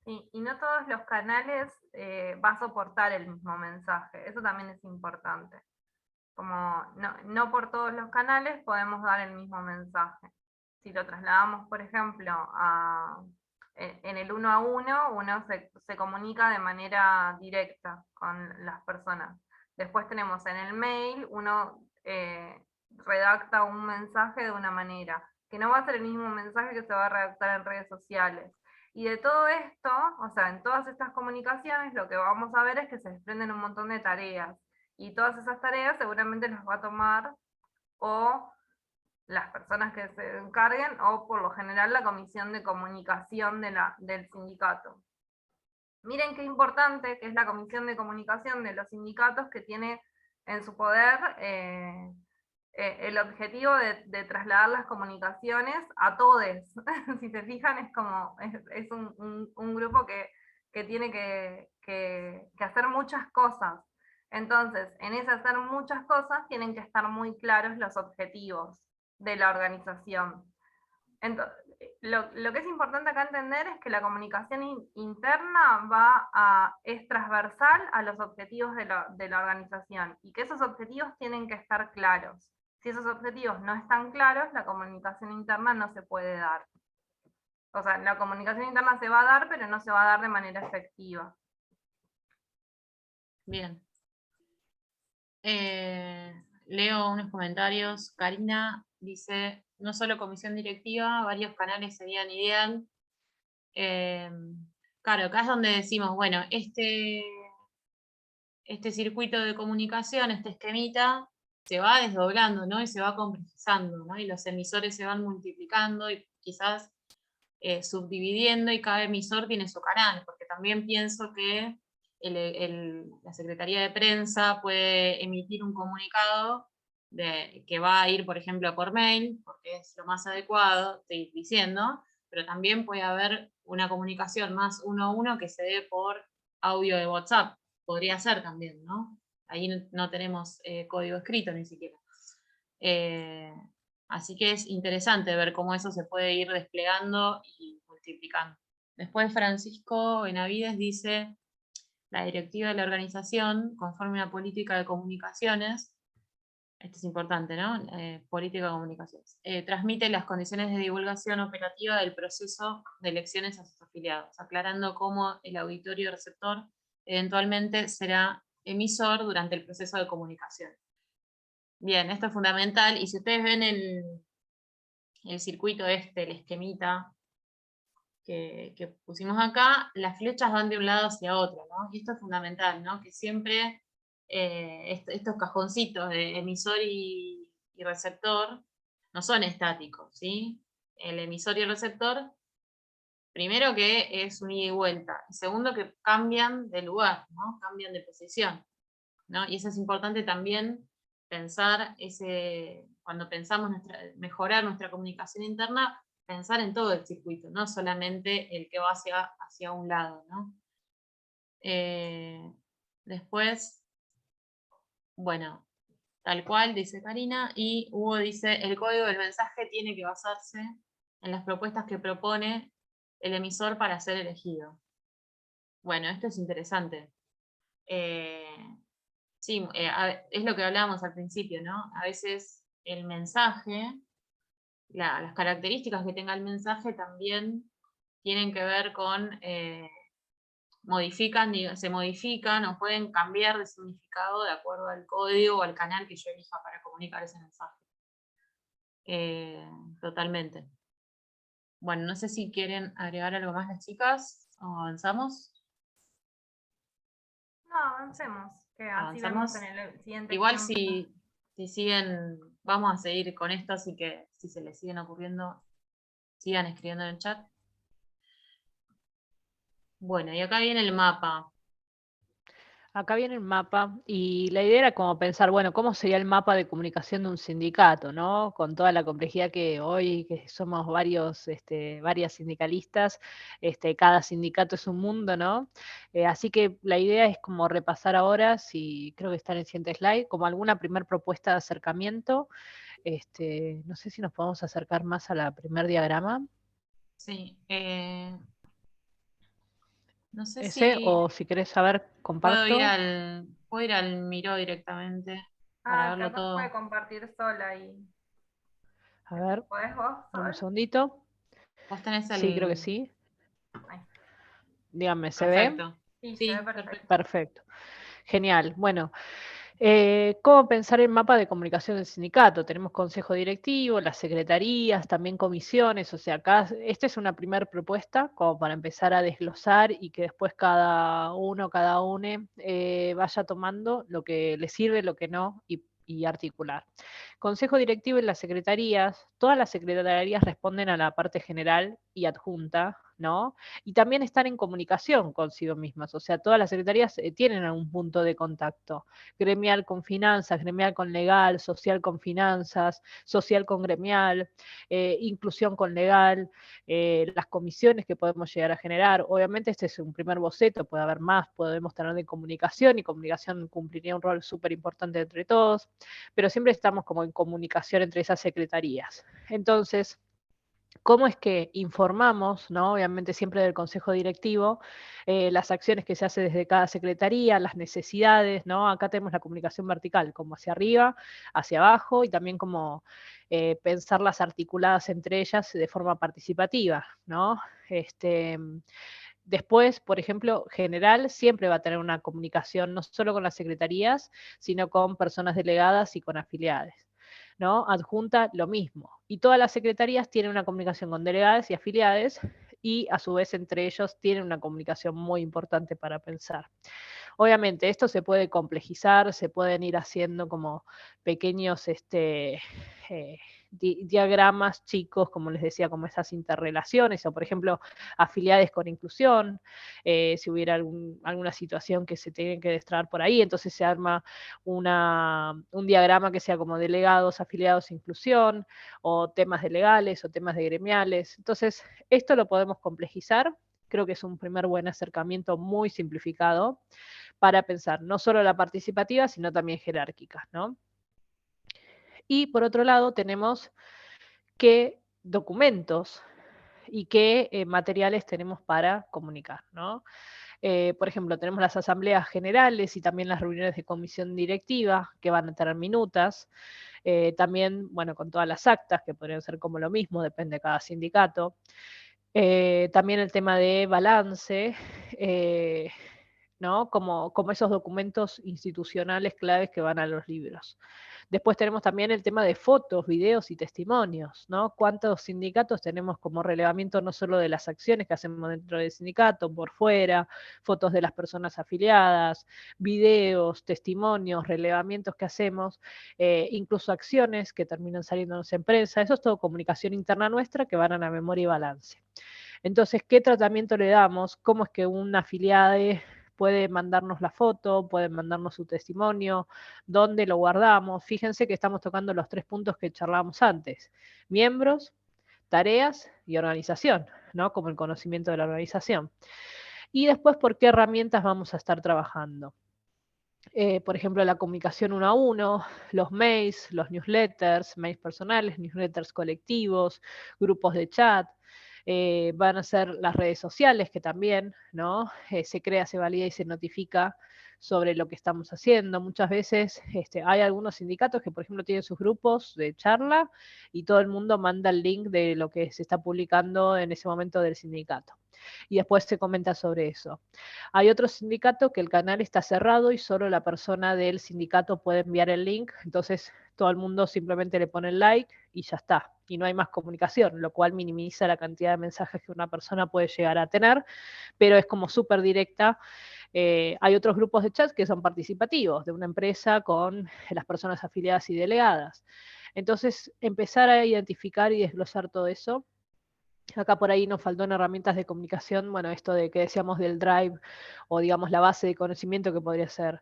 Y no todos los canales va a soportar el mismo mensaje, eso también es importante. Como no por todos los canales podemos dar el mismo mensaje. Si lo trasladamos, por ejemplo, en el 1 a 1, uno se comunica de manera directa con las personas. Después tenemos en el mail, uno redacta un mensaje de una manera, que no va a ser el mismo mensaje que se va a redactar en redes sociales. Y de todo esto, o sea, en todas estas comunicaciones, lo que vamos a ver es que se desprenden un montón de tareas. Y todas esas tareas seguramente las va a tomar o las personas que se encarguen, o por lo general la comisión de comunicación del sindicato. Miren qué importante que es la comisión de comunicación de los sindicatos, que tiene en su poder el objetivo de trasladar las comunicaciones a todos. Si se fijan, es un grupo que tiene que hacer muchas cosas. Entonces, en ese hacer muchas cosas tienen que estar muy claros los objetivos de la organización. Entonces, lo que es importante acá entender es que la comunicación interna es transversal a los objetivos de la organización, y que esos objetivos tienen que estar claros. Si esos objetivos no están claros, la comunicación interna no se puede dar. O sea, la comunicación interna se va a dar, pero no se va a dar de manera efectiva. Bien. Leo unos comentarios. Karina dice, no solo comisión directiva, varios canales serían ideal. Claro, acá es donde decimos, bueno, este circuito de comunicación, este esquemita, se va desdoblando, ¿no? Y se va complejizando, ¿no? Y los emisores se van multiplicando y quizás subdividiendo, y cada emisor tiene su canal, porque también pienso que la Secretaría de Prensa puede emitir un comunicado que va a ir, por ejemplo, por mail, porque es lo más adecuado, estoy diciendo, pero también puede haber una comunicación más 1 a 1 que se dé por audio de WhatsApp. Podría ser también, ¿no? Ahí no tenemos código escrito ni siquiera. Así que es interesante ver cómo eso se puede ir desplegando y multiplicando. Después Francisco Benavides dice, la directiva de la organización, conforme a política de comunicaciones, esto es importante, ¿no? Política de comunicaciones, transmite las condiciones de divulgación operativa del proceso de elecciones a sus afiliados, aclarando cómo el auditorio receptor eventualmente será emisor durante el proceso de comunicación. Bien, esto es fundamental, y si ustedes ven el circuito el esquemita que pusimos acá, las flechas van de un lado hacia otro, ¿no? Y esto es fundamental, ¿no? Que siempre estos cajoncitos de emisor y receptor no son estáticos, ¿sí? El emisor y el receptor, primero que es un ida y vuelta, y segundo que cambian de lugar, ¿no? Cambian de posición, ¿no? Y eso es importante también pensar cuando pensamos mejorar nuestra comunicación interna, pensar en todo el circuito, no solamente el que va hacia un lado, ¿no? Después, bueno, tal cual dice Karina, y Hugo dice, el código del mensaje tiene que basarse en las propuestas que propone el emisor para ser elegido. Bueno, esto es interesante. Sí, es lo que hablábamos al principio, ¿no? A veces el mensaje, las características que tenga el mensaje también tienen que ver con, se modifican o pueden cambiar de significado de acuerdo al código o al canal que yo elija para comunicar ese mensaje. Totalmente. Bueno, no sé si quieren agregar algo más las chicas o avanzamos. No, avancemos, que así vemos en el siguiente Igual ejemplo. si siguen, vamos a seguir con esto, así que si se les siguen ocurriendo, sigan escribiendo en el chat. Bueno, y acá viene el mapa. Acá viene el mapa y la idea era como pensar, bueno, ¿cómo sería el mapa de comunicación de un sindicato, ¿no? Con toda la complejidad que hoy, que somos varias sindicalistas, cada sindicato es un mundo, ¿no? Así que la idea es como repasar ahora, si creo que está en el siguiente slide, como alguna primer propuesta de acercamiento. No sé si nos podemos acercar más a la primer diagrama. Sí. No sé Ese, si o si querés saber, puedo ir comparto. al Miro directamente para verlo Capaz puede todo. compartir sola y A ver, ¿podés vos, dame un Sol? segundito. Vos tenés Sí, creo que sí. Ahí. Díganme, ¿se ve? Perfecto. Sí, se ve Sí, perfecto. perfecto. Perfecto. Genial. Bueno, ¿cómo pensar el mapa de comunicación del sindicato? Tenemos consejo directivo, las secretarías, también comisiones. O sea, acá esta es una primera propuesta como para empezar a desglosar y que después cada une vaya tomando lo que le sirve, lo que no y articular. Consejo directivo y las secretarías, todas las secretarías responden a la parte general y adjunta, ¿no? Y también están en comunicación consigo mismas, o sea, todas las secretarías tienen algún punto de contacto, gremial con finanzas, gremial con legal, social con finanzas, social con gremial, inclusión con legal, las comisiones que podemos llegar a generar. Obviamente este es un primer boceto, puede haber más, podemos tener de comunicación y comunicación cumpliría un rol súper importante entre todos, pero siempre estamos como en comunicación entre esas secretarías. Entonces, ¿cómo es que informamos, ¿no? Obviamente siempre del consejo directivo, las acciones que se hace desde cada secretaría, las necesidades, ¿no? Acá tenemos la comunicación vertical, como hacia arriba, hacia abajo, y también como pensarlas articuladas entre ellas de forma participativa, ¿no? Después, por ejemplo, general siempre va a tener una comunicación no solo con las secretarías, sino con personas delegadas y con afiliadas, ¿no? Adjunta, lo mismo. Y todas las secretarías tienen una comunicación con delegadas y afiliadas y a su vez entre ellos tienen una comunicación muy importante para pensar. Obviamente esto se puede complejizar, se pueden ir haciendo como pequeños diagramas chicos, como les decía, como esas interrelaciones, o por ejemplo, afiliados con inclusión, si hubiera alguna situación que se tiene que destrabar por ahí, entonces se arma un diagrama que sea como delegados, afiliados, inclusión, o temas de legales o temas de gremiales. Entonces, esto lo podemos complejizar. Creo que es un primer buen acercamiento muy simplificado para pensar no solo la participativa, sino también jerárquica, ¿no? Y por otro lado tenemos qué documentos y qué materiales tenemos para comunicar, ¿no? Por ejemplo, tenemos las asambleas generales y también las reuniones de comisión directiva que van a tener minutas. También, bueno, con todas las actas que podrían ser como lo mismo, depende de cada sindicato. También el tema de balance, ¿no? Como esos documentos institucionales claves que van a los libros. Después tenemos también el tema de fotos, videos y testimonios, ¿no? ¿Cuántos sindicatos tenemos como relevamiento no solo de las acciones que hacemos dentro del sindicato, por fuera, fotos de las personas afiliadas, videos, testimonios, relevamientos que hacemos, incluso acciones que terminan saliéndonos en prensa? Eso es todo comunicación interna nuestra que van a la memoria y balance. Entonces, ¿qué tratamiento le damos? ¿Cómo es que un afiliado puede mandarnos la foto, puede mandarnos su testimonio, dónde lo guardamos? Fíjense que estamos tocando los 3 puntos que charlábamos antes: miembros, tareas y organización, ¿no? Como el conocimiento de la organización. Y después, ¿por qué herramientas vamos a estar trabajando? Por ejemplo, la comunicación 1 a 1, los mails, los newsletters, mails personales, newsletters colectivos, grupos de chat. Van a ser las redes sociales, que también, ¿no? Se crea, se valida y se notifica sobre lo que estamos haciendo. Muchas veces hay algunos sindicatos que, por ejemplo, tienen sus grupos de charla y todo el mundo manda el link de lo que se está publicando en ese momento del sindicato. Y después se comenta sobre eso. Hay otro sindicato que el canal está cerrado y solo la persona del sindicato puede enviar el link, entonces todo el mundo simplemente le pone el like y ya está, y no hay más comunicación, lo cual minimiza la cantidad de mensajes que una persona puede llegar a tener, pero es como súper directa. Hay otros grupos de chat que son participativos, de una empresa con las personas afiliadas y delegadas. Entonces, empezar a identificar y desglosar todo eso. Acá por ahí nos faltó en herramientas de comunicación, bueno, esto de que decíamos del Drive, o digamos la base de conocimiento, que podría ser,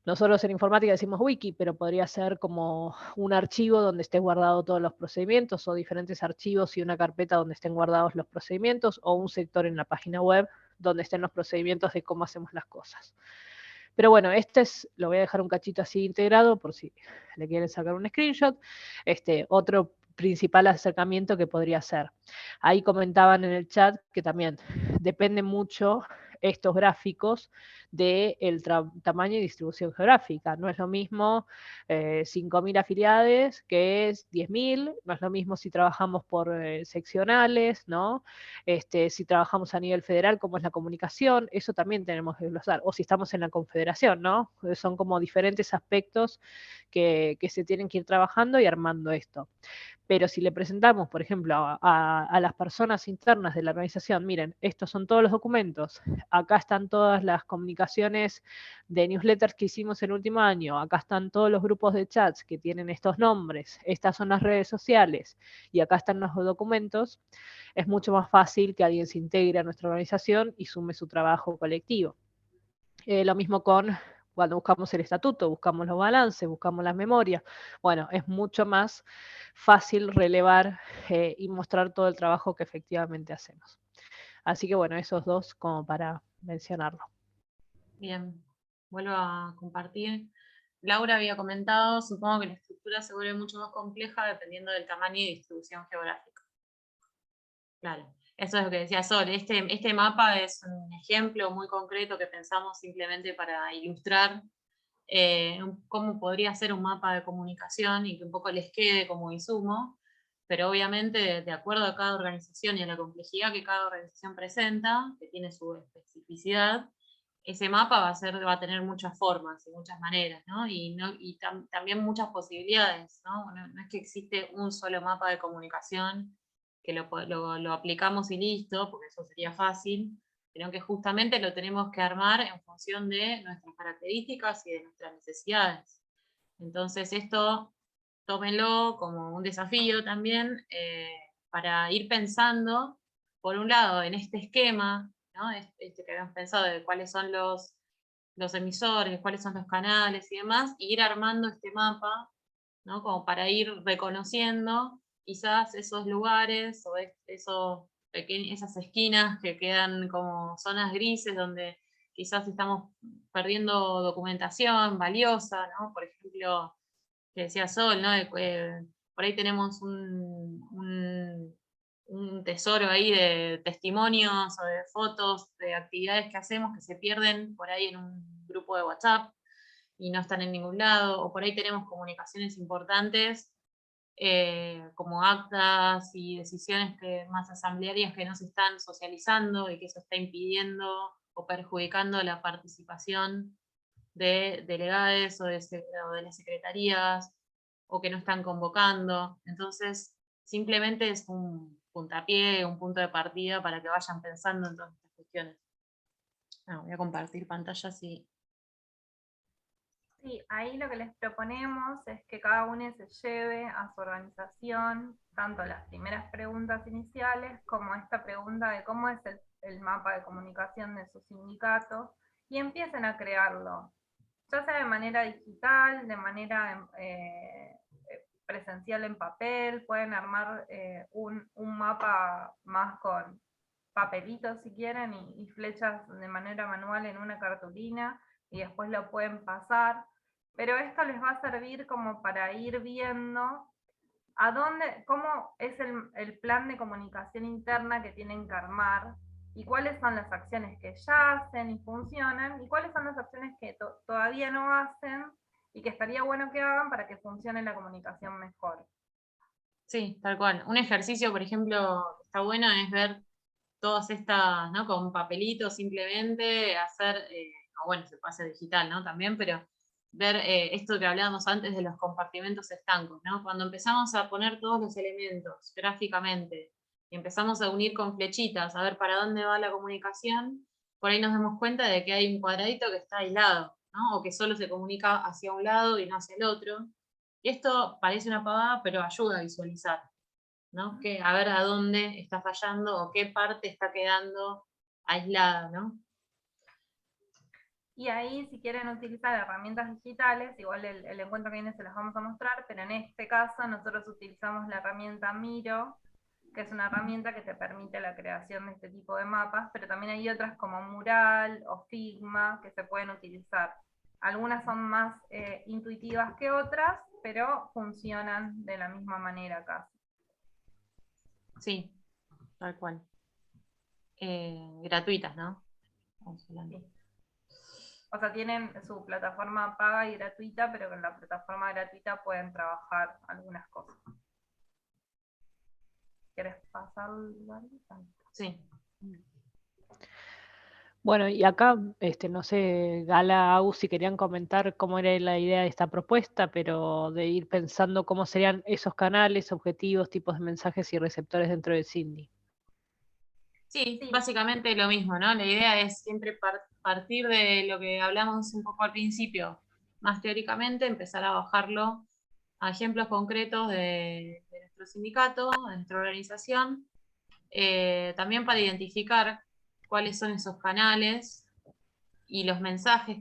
nosotros en informática decimos wiki, pero podría ser como un archivo donde esté guardado todos los procedimientos, o diferentes archivos y una carpeta donde estén guardados los procedimientos, o un sector en la página web donde estén los procedimientos de cómo hacemos las cosas. Pero bueno, lo voy a dejar un cachito así integrado por si le quieren sacar un screenshot. Otro principal acercamiento que podría ser. Ahí comentaban en el chat que también depende mucho estos gráficos del tamaño y distribución geográfica. No es lo mismo 5.000 afiliados que es 10.000, no es lo mismo si trabajamos por seccionales, ¿no? Si trabajamos a nivel federal, cómo es la comunicación, eso también tenemos que desglosar, o si estamos en la confederación, ¿no? Son como diferentes aspectos que se tienen que ir trabajando y armando esto. Pero si le presentamos, por ejemplo, a las personas internas de la organización, miren, estos son todos los documentos, acá están todas las comunicaciones de newsletters que hicimos el último año, acá están todos los grupos de chats que tienen estos nombres, estas son las redes sociales y acá están los documentos, es mucho más fácil que alguien se integre a nuestra organización y sume su trabajo colectivo. Lo mismo con cuando buscamos el estatuto, buscamos los balances, buscamos las memorias. Bueno, es mucho más fácil relevar y mostrar todo el trabajo que efectivamente hacemos. Así que bueno, esos dos como para mencionarlo. Bien, vuelvo a compartir. Laura había comentado, supongo que la estructura se vuelve mucho más compleja dependiendo del tamaño y distribución geográfica. Claro, eso es lo que decía Sol. Este mapa es un ejemplo muy concreto que pensamos simplemente para ilustrar cómo podría ser un mapa de comunicación y que un poco les quede como insumo, pero obviamente de acuerdo a cada organización y a la complejidad que cada organización presenta, que tiene su especificidad, ese mapa va a tener muchas formas y muchas maneras, ¿no? Y también muchas posibilidades, ¿no? No es que existe un solo mapa de comunicación que lo aplicamos y listo, porque eso sería fácil, sino que justamente lo tenemos que armar en función de nuestras características y de nuestras necesidades. Entonces esto tómenlo como un desafío también para ir pensando, por un lado, en este esquema, ¿no? Que habíamos pensado de cuáles son los emisores, cuáles son los canales y demás, y ir armando este mapa, ¿no? Como para ir reconociendo quizás esos lugares o esas esquinas que quedan como zonas grises donde quizás estamos perdiendo documentación valiosa, ¿no? Por ejemplo, que decía Sol, ¿no? Por ahí tenemos un tesoro ahí de testimonios o de fotos de actividades que hacemos que se pierden por ahí en un grupo de WhatsApp y no están en ningún lado, o por ahí tenemos comunicaciones importantes como actas y decisiones más asamblearias que no se están socializando y que eso está impidiendo o perjudicando la participación de delegados o de las secretarías, o que no están convocando. Entonces, simplemente es un puntapié, un punto de partida para que vayan pensando en todas estas cuestiones. Voy a compartir pantalla así. Sí, ahí lo que les proponemos es que cada uno se lleve a su organización tanto las primeras preguntas iniciales como esta pregunta de cómo es el mapa de comunicación de su sindicato y empiecen a crearlo, ya sea de manera digital, de manera presencial en papel, pueden armar un mapa más con papelitos si quieren y flechas de manera manual en una cartulina y después lo pueden pasar, pero esto les va a servir como para ir viendo cómo es el plan de comunicación interna que tienen que armar y cuáles son las acciones que ya hacen y funcionan y cuáles son las acciones que todavía no hacen y que estaría bueno que hagan para que funcione la comunicación mejor. Sí, tal cual. Un ejercicio, por ejemplo, que está bueno es ver todas estas, ¿no? Con papelitos simplemente, hacer, o bueno, se puede hacer digital, ¿no? También, pero ver esto que hablábamos antes de los compartimentos estancos, ¿no? Cuando empezamos a poner todos los elementos gráficamente y empezamos a unir con flechitas, a ver para dónde va la comunicación, por ahí nos damos cuenta de que hay un cuadradito que está aislado, ¿no? O que solo se comunica hacia un lado y no hacia el otro. Y esto parece una pavada, pero ayuda a visualizar, ¿no? Que a ver a dónde está fallando o qué parte está quedando aislada, ¿no? Y ahí, si quieren utilizar herramientas digitales, igual el encuentro que viene se las vamos a mostrar, pero en este caso nosotros utilizamos la herramienta Miro, que es una herramienta que te permite la creación de este tipo de mapas, pero también hay otras como Mural o Figma que se pueden utilizar. Algunas son más intuitivas que otras, pero funcionan de la misma manera casi. Sí, tal cual. Gratuitas, ¿no? Sí. O sea, tienen su plataforma paga y gratuita, pero con la plataforma gratuita pueden trabajar algunas cosas. ¿Quieres pasar? Sí. Bueno, y acá, no sé, Gala, Au, si querían comentar cómo era la idea de esta propuesta, pero de ir pensando cómo serían esos canales, objetivos, tipos de mensajes y receptores dentro de Cindy. Sí, básicamente lo mismo, ¿no? La idea es siempre partir de lo que hablamos un poco al principio, más teóricamente, empezar a bajarlo a ejemplos concretos de nuestro sindicato, de nuestra organización, también para identificar cuáles son esos canales y los mensajes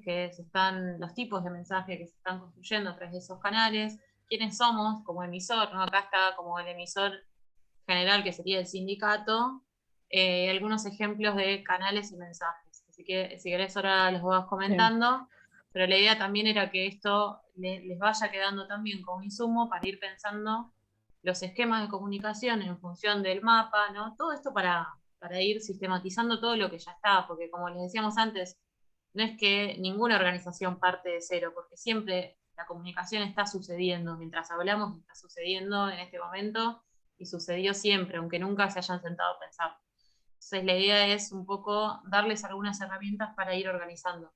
los tipos de mensajes que se están construyendo a través de esos canales, quiénes somos como emisor, ¿no? Acá está como el emisor general, que sería el sindicato, algunos ejemplos de canales y mensajes. Así que si querés ahora los vas comentando, pero la idea también era que esto les vaya quedando también como insumo para ir pensando los esquemas de comunicación en función del mapa, ¿no? Todo esto para ir sistematizando todo lo que ya está, porque como les decíamos antes, no es que ninguna organización parte de cero, porque siempre la comunicación está sucediendo, mientras hablamos está sucediendo en este momento, y sucedió siempre, aunque nunca se hayan sentado a pensar. Entonces la idea es un poco darles algunas herramientas para ir organizando.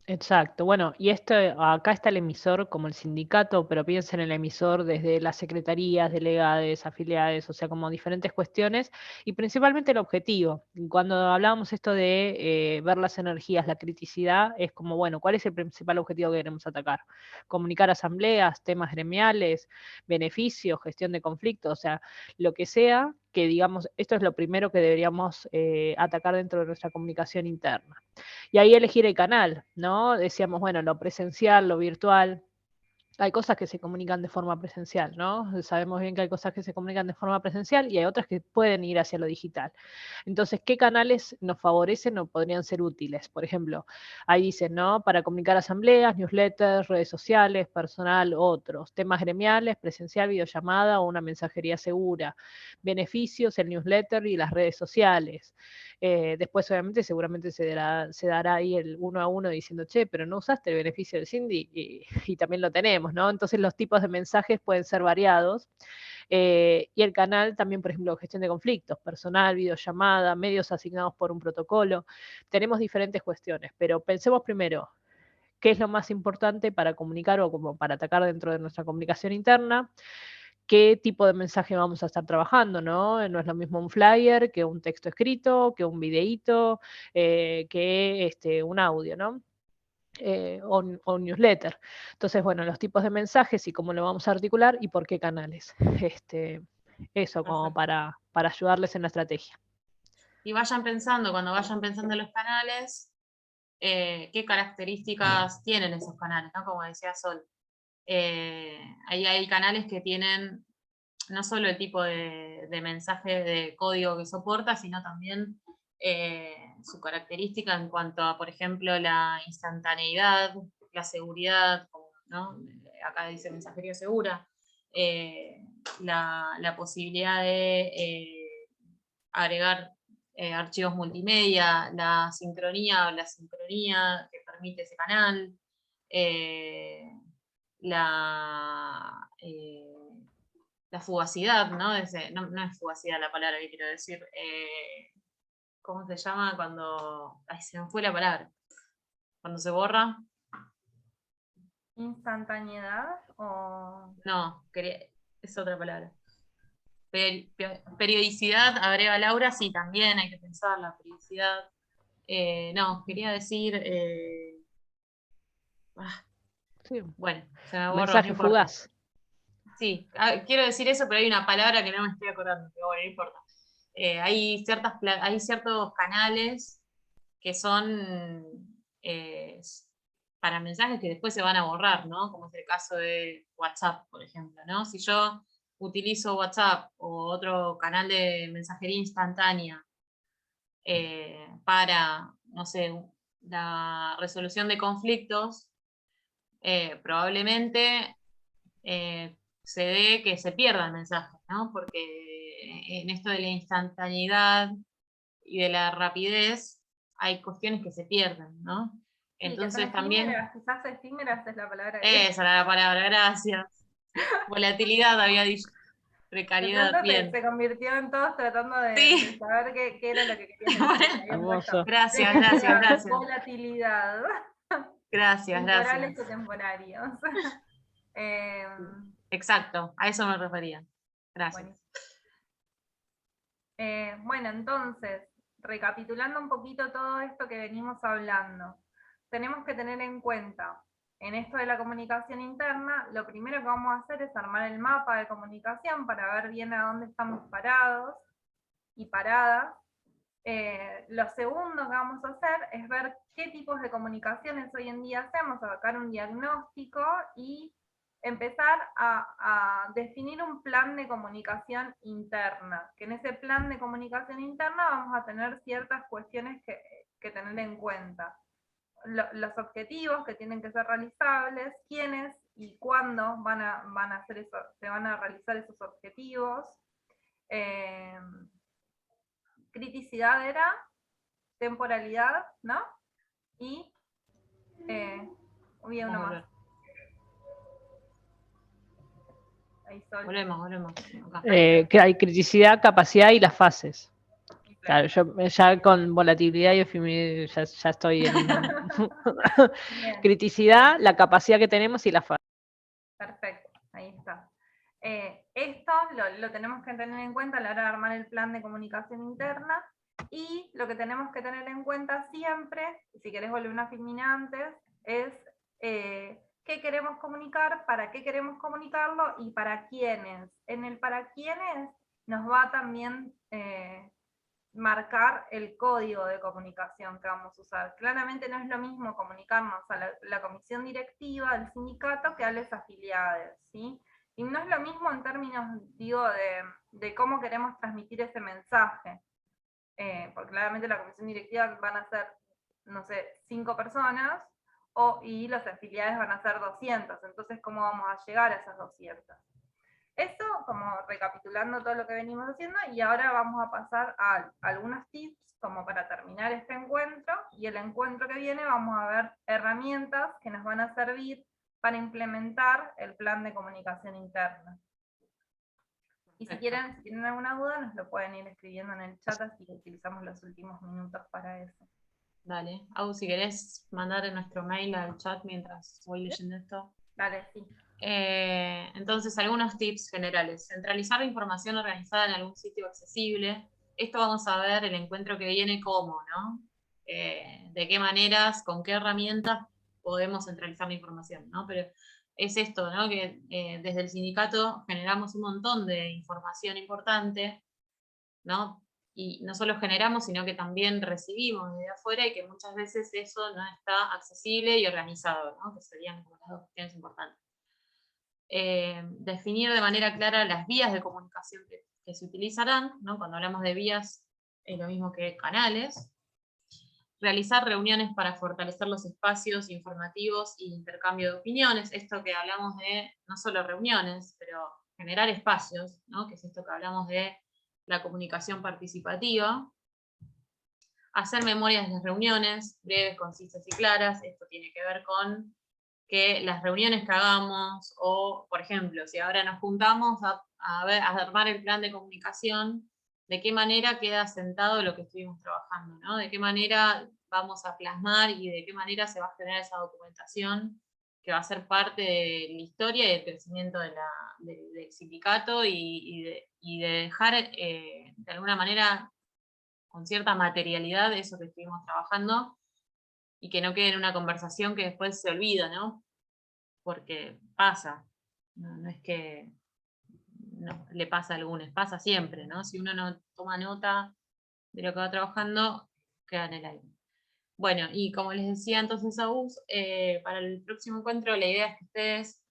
Exacto, bueno, y acá está el emisor como el sindicato, pero piensen en el emisor desde las secretarías, delegades, afiliadas, o sea, como diferentes cuestiones, y principalmente el objetivo. Cuando hablábamos esto de ver las energías, la criticidad, es como, bueno, ¿cuál es el principal objetivo que queremos atacar? Comunicar asambleas, temas gremiales, beneficios, gestión de conflictos, o sea, lo que sea, que digamos, esto es lo primero que deberíamos atacar dentro de nuestra comunicación interna. Y ahí elegir el canal, ¿no? Decíamos, bueno, lo presencial, lo virtual. Hay cosas que se comunican de forma presencial, ¿no? Sabemos bien que hay cosas que se comunican de forma presencial y hay otras que pueden ir hacia lo digital. Entonces, ¿qué canales nos favorecen o podrían ser útiles? Por ejemplo, ahí dicen, ¿no? Para comunicar asambleas, newsletters, redes sociales, personal, otros. Temas gremiales, presencial, videollamada o una mensajería segura. Beneficios, el newsletter y las redes sociales. Después, obviamente, seguramente se dará ahí el uno a uno diciendo, che, pero no usaste el beneficio del Cindy y también lo tenemos. tenemos, ¿no? Entonces los tipos de mensajes pueden ser variados. Y el canal también, por ejemplo, gestión de conflictos, personal, videollamada, medios asignados por un protocolo. Tenemos diferentes cuestiones, pero pensemos primero, ¿qué es lo más importante para comunicar o como para atacar dentro de nuestra comunicación interna? ¿Qué tipo de mensaje vamos a estar trabajando? No es lo mismo un flyer que un texto escrito, que un videíto, que un audio, ¿no? O un newsletter. Entonces, bueno, los tipos de mensajes y cómo lo vamos a articular y por qué canales. Eso como Perfecto. para ayudarles en la estrategia. Y vayan pensando, cuando vayan pensando en los canales, qué características tienen esos canales, ¿no? Como decía Sol. Ahí hay canales que tienen no solo el tipo de mensaje de código que soporta, sino también su característica en cuanto a, por ejemplo, la instantaneidad, la seguridad, ¿no? Acá dice mensajería segura, la posibilidad de agregar archivos multimedia, la sincronía o la sincronía que permite ese canal, la, la fugacidad, ¿no? No es fugacidad la palabra que quiero decir. ¿Cómo se llama cuando... Ay, se me fue la palabra. Cuando se borra. ¿Instantaneidad o...? No, es otra palabra. Periodicidad, agrega Laura, sí, también hay que pensar la periodicidad. No, quería decir... Sí. bueno, se me borró, no Mensaje importa. fugaz. Sí, quiero decir eso, pero hay una palabra que no me estoy acordando, pero bueno, no importa. Hay ciertos canales que son para mensajes que después se van a borrar, ¿no? Como es el caso de WhatsApp, por ejemplo, ¿no? Si yo utilizo WhatsApp o otro canal de mensajería instantánea para, no sé, la resolución de conflictos, probablemente se dé que se pierda el mensaje, ¿no? Porque en esto de la instantaneidad y de la rapidez hay cuestiones que se pierden, ¿no? Sí, que son Entonces también, efímeras, quizás efímeras es la palabra que... esa era la palabra, gracias. Volatilidad había dicho, De precariedad, pronto bien. se convirtió en todos tratando de Sí, saber qué era lo que querías decir. bueno, Le habían puesto Hermoso. gracias, gracias, precariedad, gracias. volatilidad, Gracias, temporales o gracias. temporarios. Exacto, a eso me refería. Gracias. Buenísimo. Bueno, entonces, recapitulando un poquito todo esto que venimos hablando, tenemos que tener en cuenta, en esto de la comunicación interna, lo primero que vamos a hacer es armar el mapa de comunicación para ver bien a dónde estamos parados y paradas. Lo segundo que vamos a hacer es ver qué tipos de comunicaciones hoy en día hacemos, sacar un diagnóstico y empezar a definir un plan de comunicación interna, que en ese plan de comunicación interna vamos a tener ciertas cuestiones que tener en cuenta. Los objetivos que tienen que ser realizables, quiénes y cuándo se van a realizar esos objetivos, criticidad era, temporalidad, ¿no? Y había uno más. Ahí Volvemos. Acá. Que hay criticidad, capacidad y las fases. Claro, yo ya con volatilidad y efímera ya estoy en Bien. criticidad, la capacidad que tenemos y la fase. Perfecto, ahí está. Esto lo tenemos que tener en cuenta a la hora de armar el plan de comunicación interna, y lo que tenemos que tener en cuenta siempre, si querés volver una filmina antes, es qué queremos comunicar, para qué queremos comunicarlo y para quiénes. En el para quiénes nos va también marcar el código de comunicación que vamos a usar. Claramente no es lo mismo comunicarnos a la comisión directiva del sindicato que a las afiliadas, ¿sí? Y no es lo mismo en términos, digo, de cómo queremos transmitir ese mensaje. Porque claramente la comisión directiva van a ser, no sé, 5 personas, y las afiliadas van a ser 200. Entonces, ¿cómo vamos a llegar a esas 200? Eso como recapitulando todo lo que venimos haciendo, y ahora vamos a pasar a algunos tips como para terminar este encuentro, y el encuentro que viene vamos a ver herramientas que nos van a servir para implementar el plan de comunicación interna. Y si tienen alguna duda, nos lo pueden ir escribiendo en el chat, así que utilizamos los últimos minutos para eso. Dale. Au, si querés mandar en nuestro mail al chat mientras voy leyendo esto. Dale, sí. Entonces, algunos tips generales. Centralizar la información organizada en algún sitio accesible. Esto vamos a ver el encuentro que viene cómo, ¿no? De qué maneras, con qué herramientas podemos centralizar la información, ¿no? Pero es esto, ¿no? Que desde el sindicato generamos un montón de información importante, ¿no? Y no solo generamos, sino que también recibimos desde afuera y que muchas veces eso no está accesible y organizado, ¿no? Que serían como las dos cuestiones importantes. Definir de manera clara las vías de comunicación que se utilizarán, ¿no? Cuando hablamos de vías es lo mismo que canales. Realizar reuniones para fortalecer los espacios informativos y intercambio de opiniones. Esto que hablamos de no solo reuniones, pero generar espacios, ¿no? Que es esto que hablamos de la comunicación participativa. Hacer memorias de las reuniones, breves, concisas y claras. Esto tiene que ver con que las reuniones que hagamos, o por ejemplo, si ahora nos juntamos a armar el plan de comunicación, de qué manera queda sentado lo que estuvimos trabajando, ¿no? De qué manera vamos a plasmar y de qué manera se va a generar esa documentación que va a ser parte de la historia y del crecimiento del sindicato y de dejar de alguna manera con cierta materialidad eso que estuvimos trabajando y que no quede en una conversación que después se olvida, ¿no? Porque pasa, no es que no le pasa a algunos, pasa siempre, ¿no? Si uno no toma nota de lo que va trabajando, queda en el aire. Bueno, y como les decía entonces a US, para el próximo encuentro la idea es que ustedes,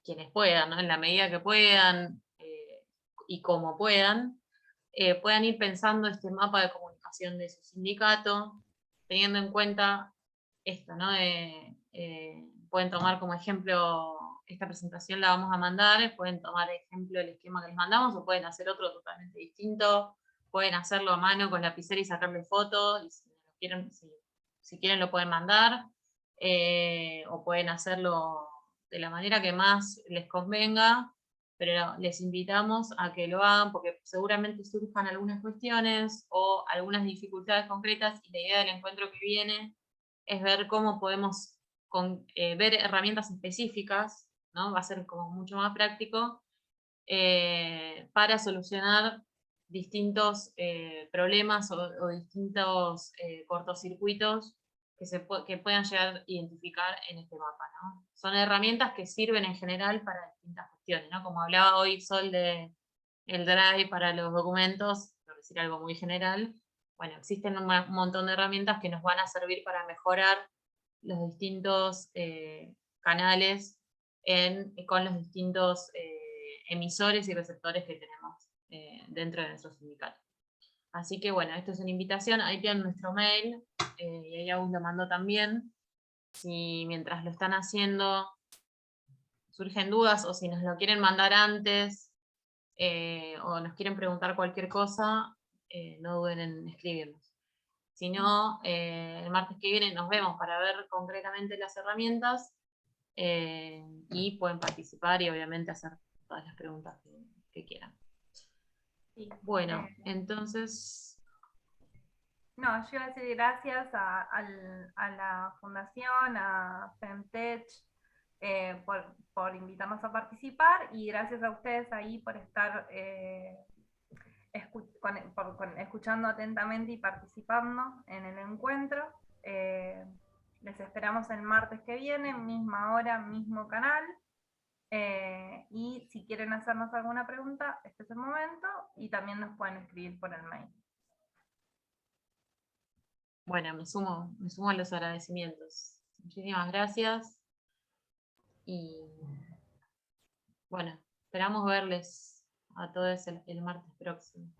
quienes puedan, ¿no? En la medida que puedan y como puedan ir pensando este mapa de comunicación de su sindicato, teniendo en cuenta esto, ¿no? Pueden tomar como ejemplo, esta presentación la vamos a mandar, pueden tomar ejemplo el esquema que les mandamos, o pueden hacer otro totalmente distinto, pueden hacerlo a mano con lapicera y sacarle fotos, y si quieren lo pueden mandar, o pueden hacerlo de la manera que más les convenga, pero les invitamos a que lo hagan porque seguramente surjan algunas cuestiones o algunas dificultades concretas, y la idea del encuentro que viene es ver cómo podemos ver herramientas específicas, ¿no? Va a ser como mucho más práctico, para solucionar distintos problemas o distintos cortocircuitos que puedan llegar a identificar en este mapa, ¿no? Son herramientas que sirven en general para distintas cuestiones, ¿no? Como hablaba hoy Sol de el Drive para los documentos, por decir algo muy general, bueno, existen un montón de herramientas que nos van a servir para mejorar los distintos canales con los distintos emisores y receptores que tenemos dentro de nuestro sindicato. Así que bueno, esto es una invitación, ahí tienen nuestro mail, y ahí aún lo mando también. Si mientras lo están haciendo surgen dudas o si nos lo quieren mandar antes o nos quieren preguntar cualquier cosa, no duden en escribirnos. Si no, el martes que viene nos vemos para ver concretamente las herramientas y pueden participar y obviamente hacer todas las preguntas que quieran. Sí. Bueno, entonces... No, yo iba a decir gracias a la Fundación, a Femtech, por invitarnos a participar, y gracias a ustedes ahí por estar escuchando atentamente y participando en el encuentro. Les esperamos el martes que viene, misma hora, mismo canal. Y si quieren hacernos alguna pregunta, este es el momento, y también nos pueden escribir por el mail. Bueno, me sumo a los agradecimientos. Muchísimas gracias. Y bueno, esperamos verles a todos el martes próximo.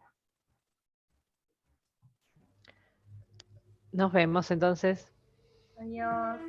Nos vemos entonces. Adiós.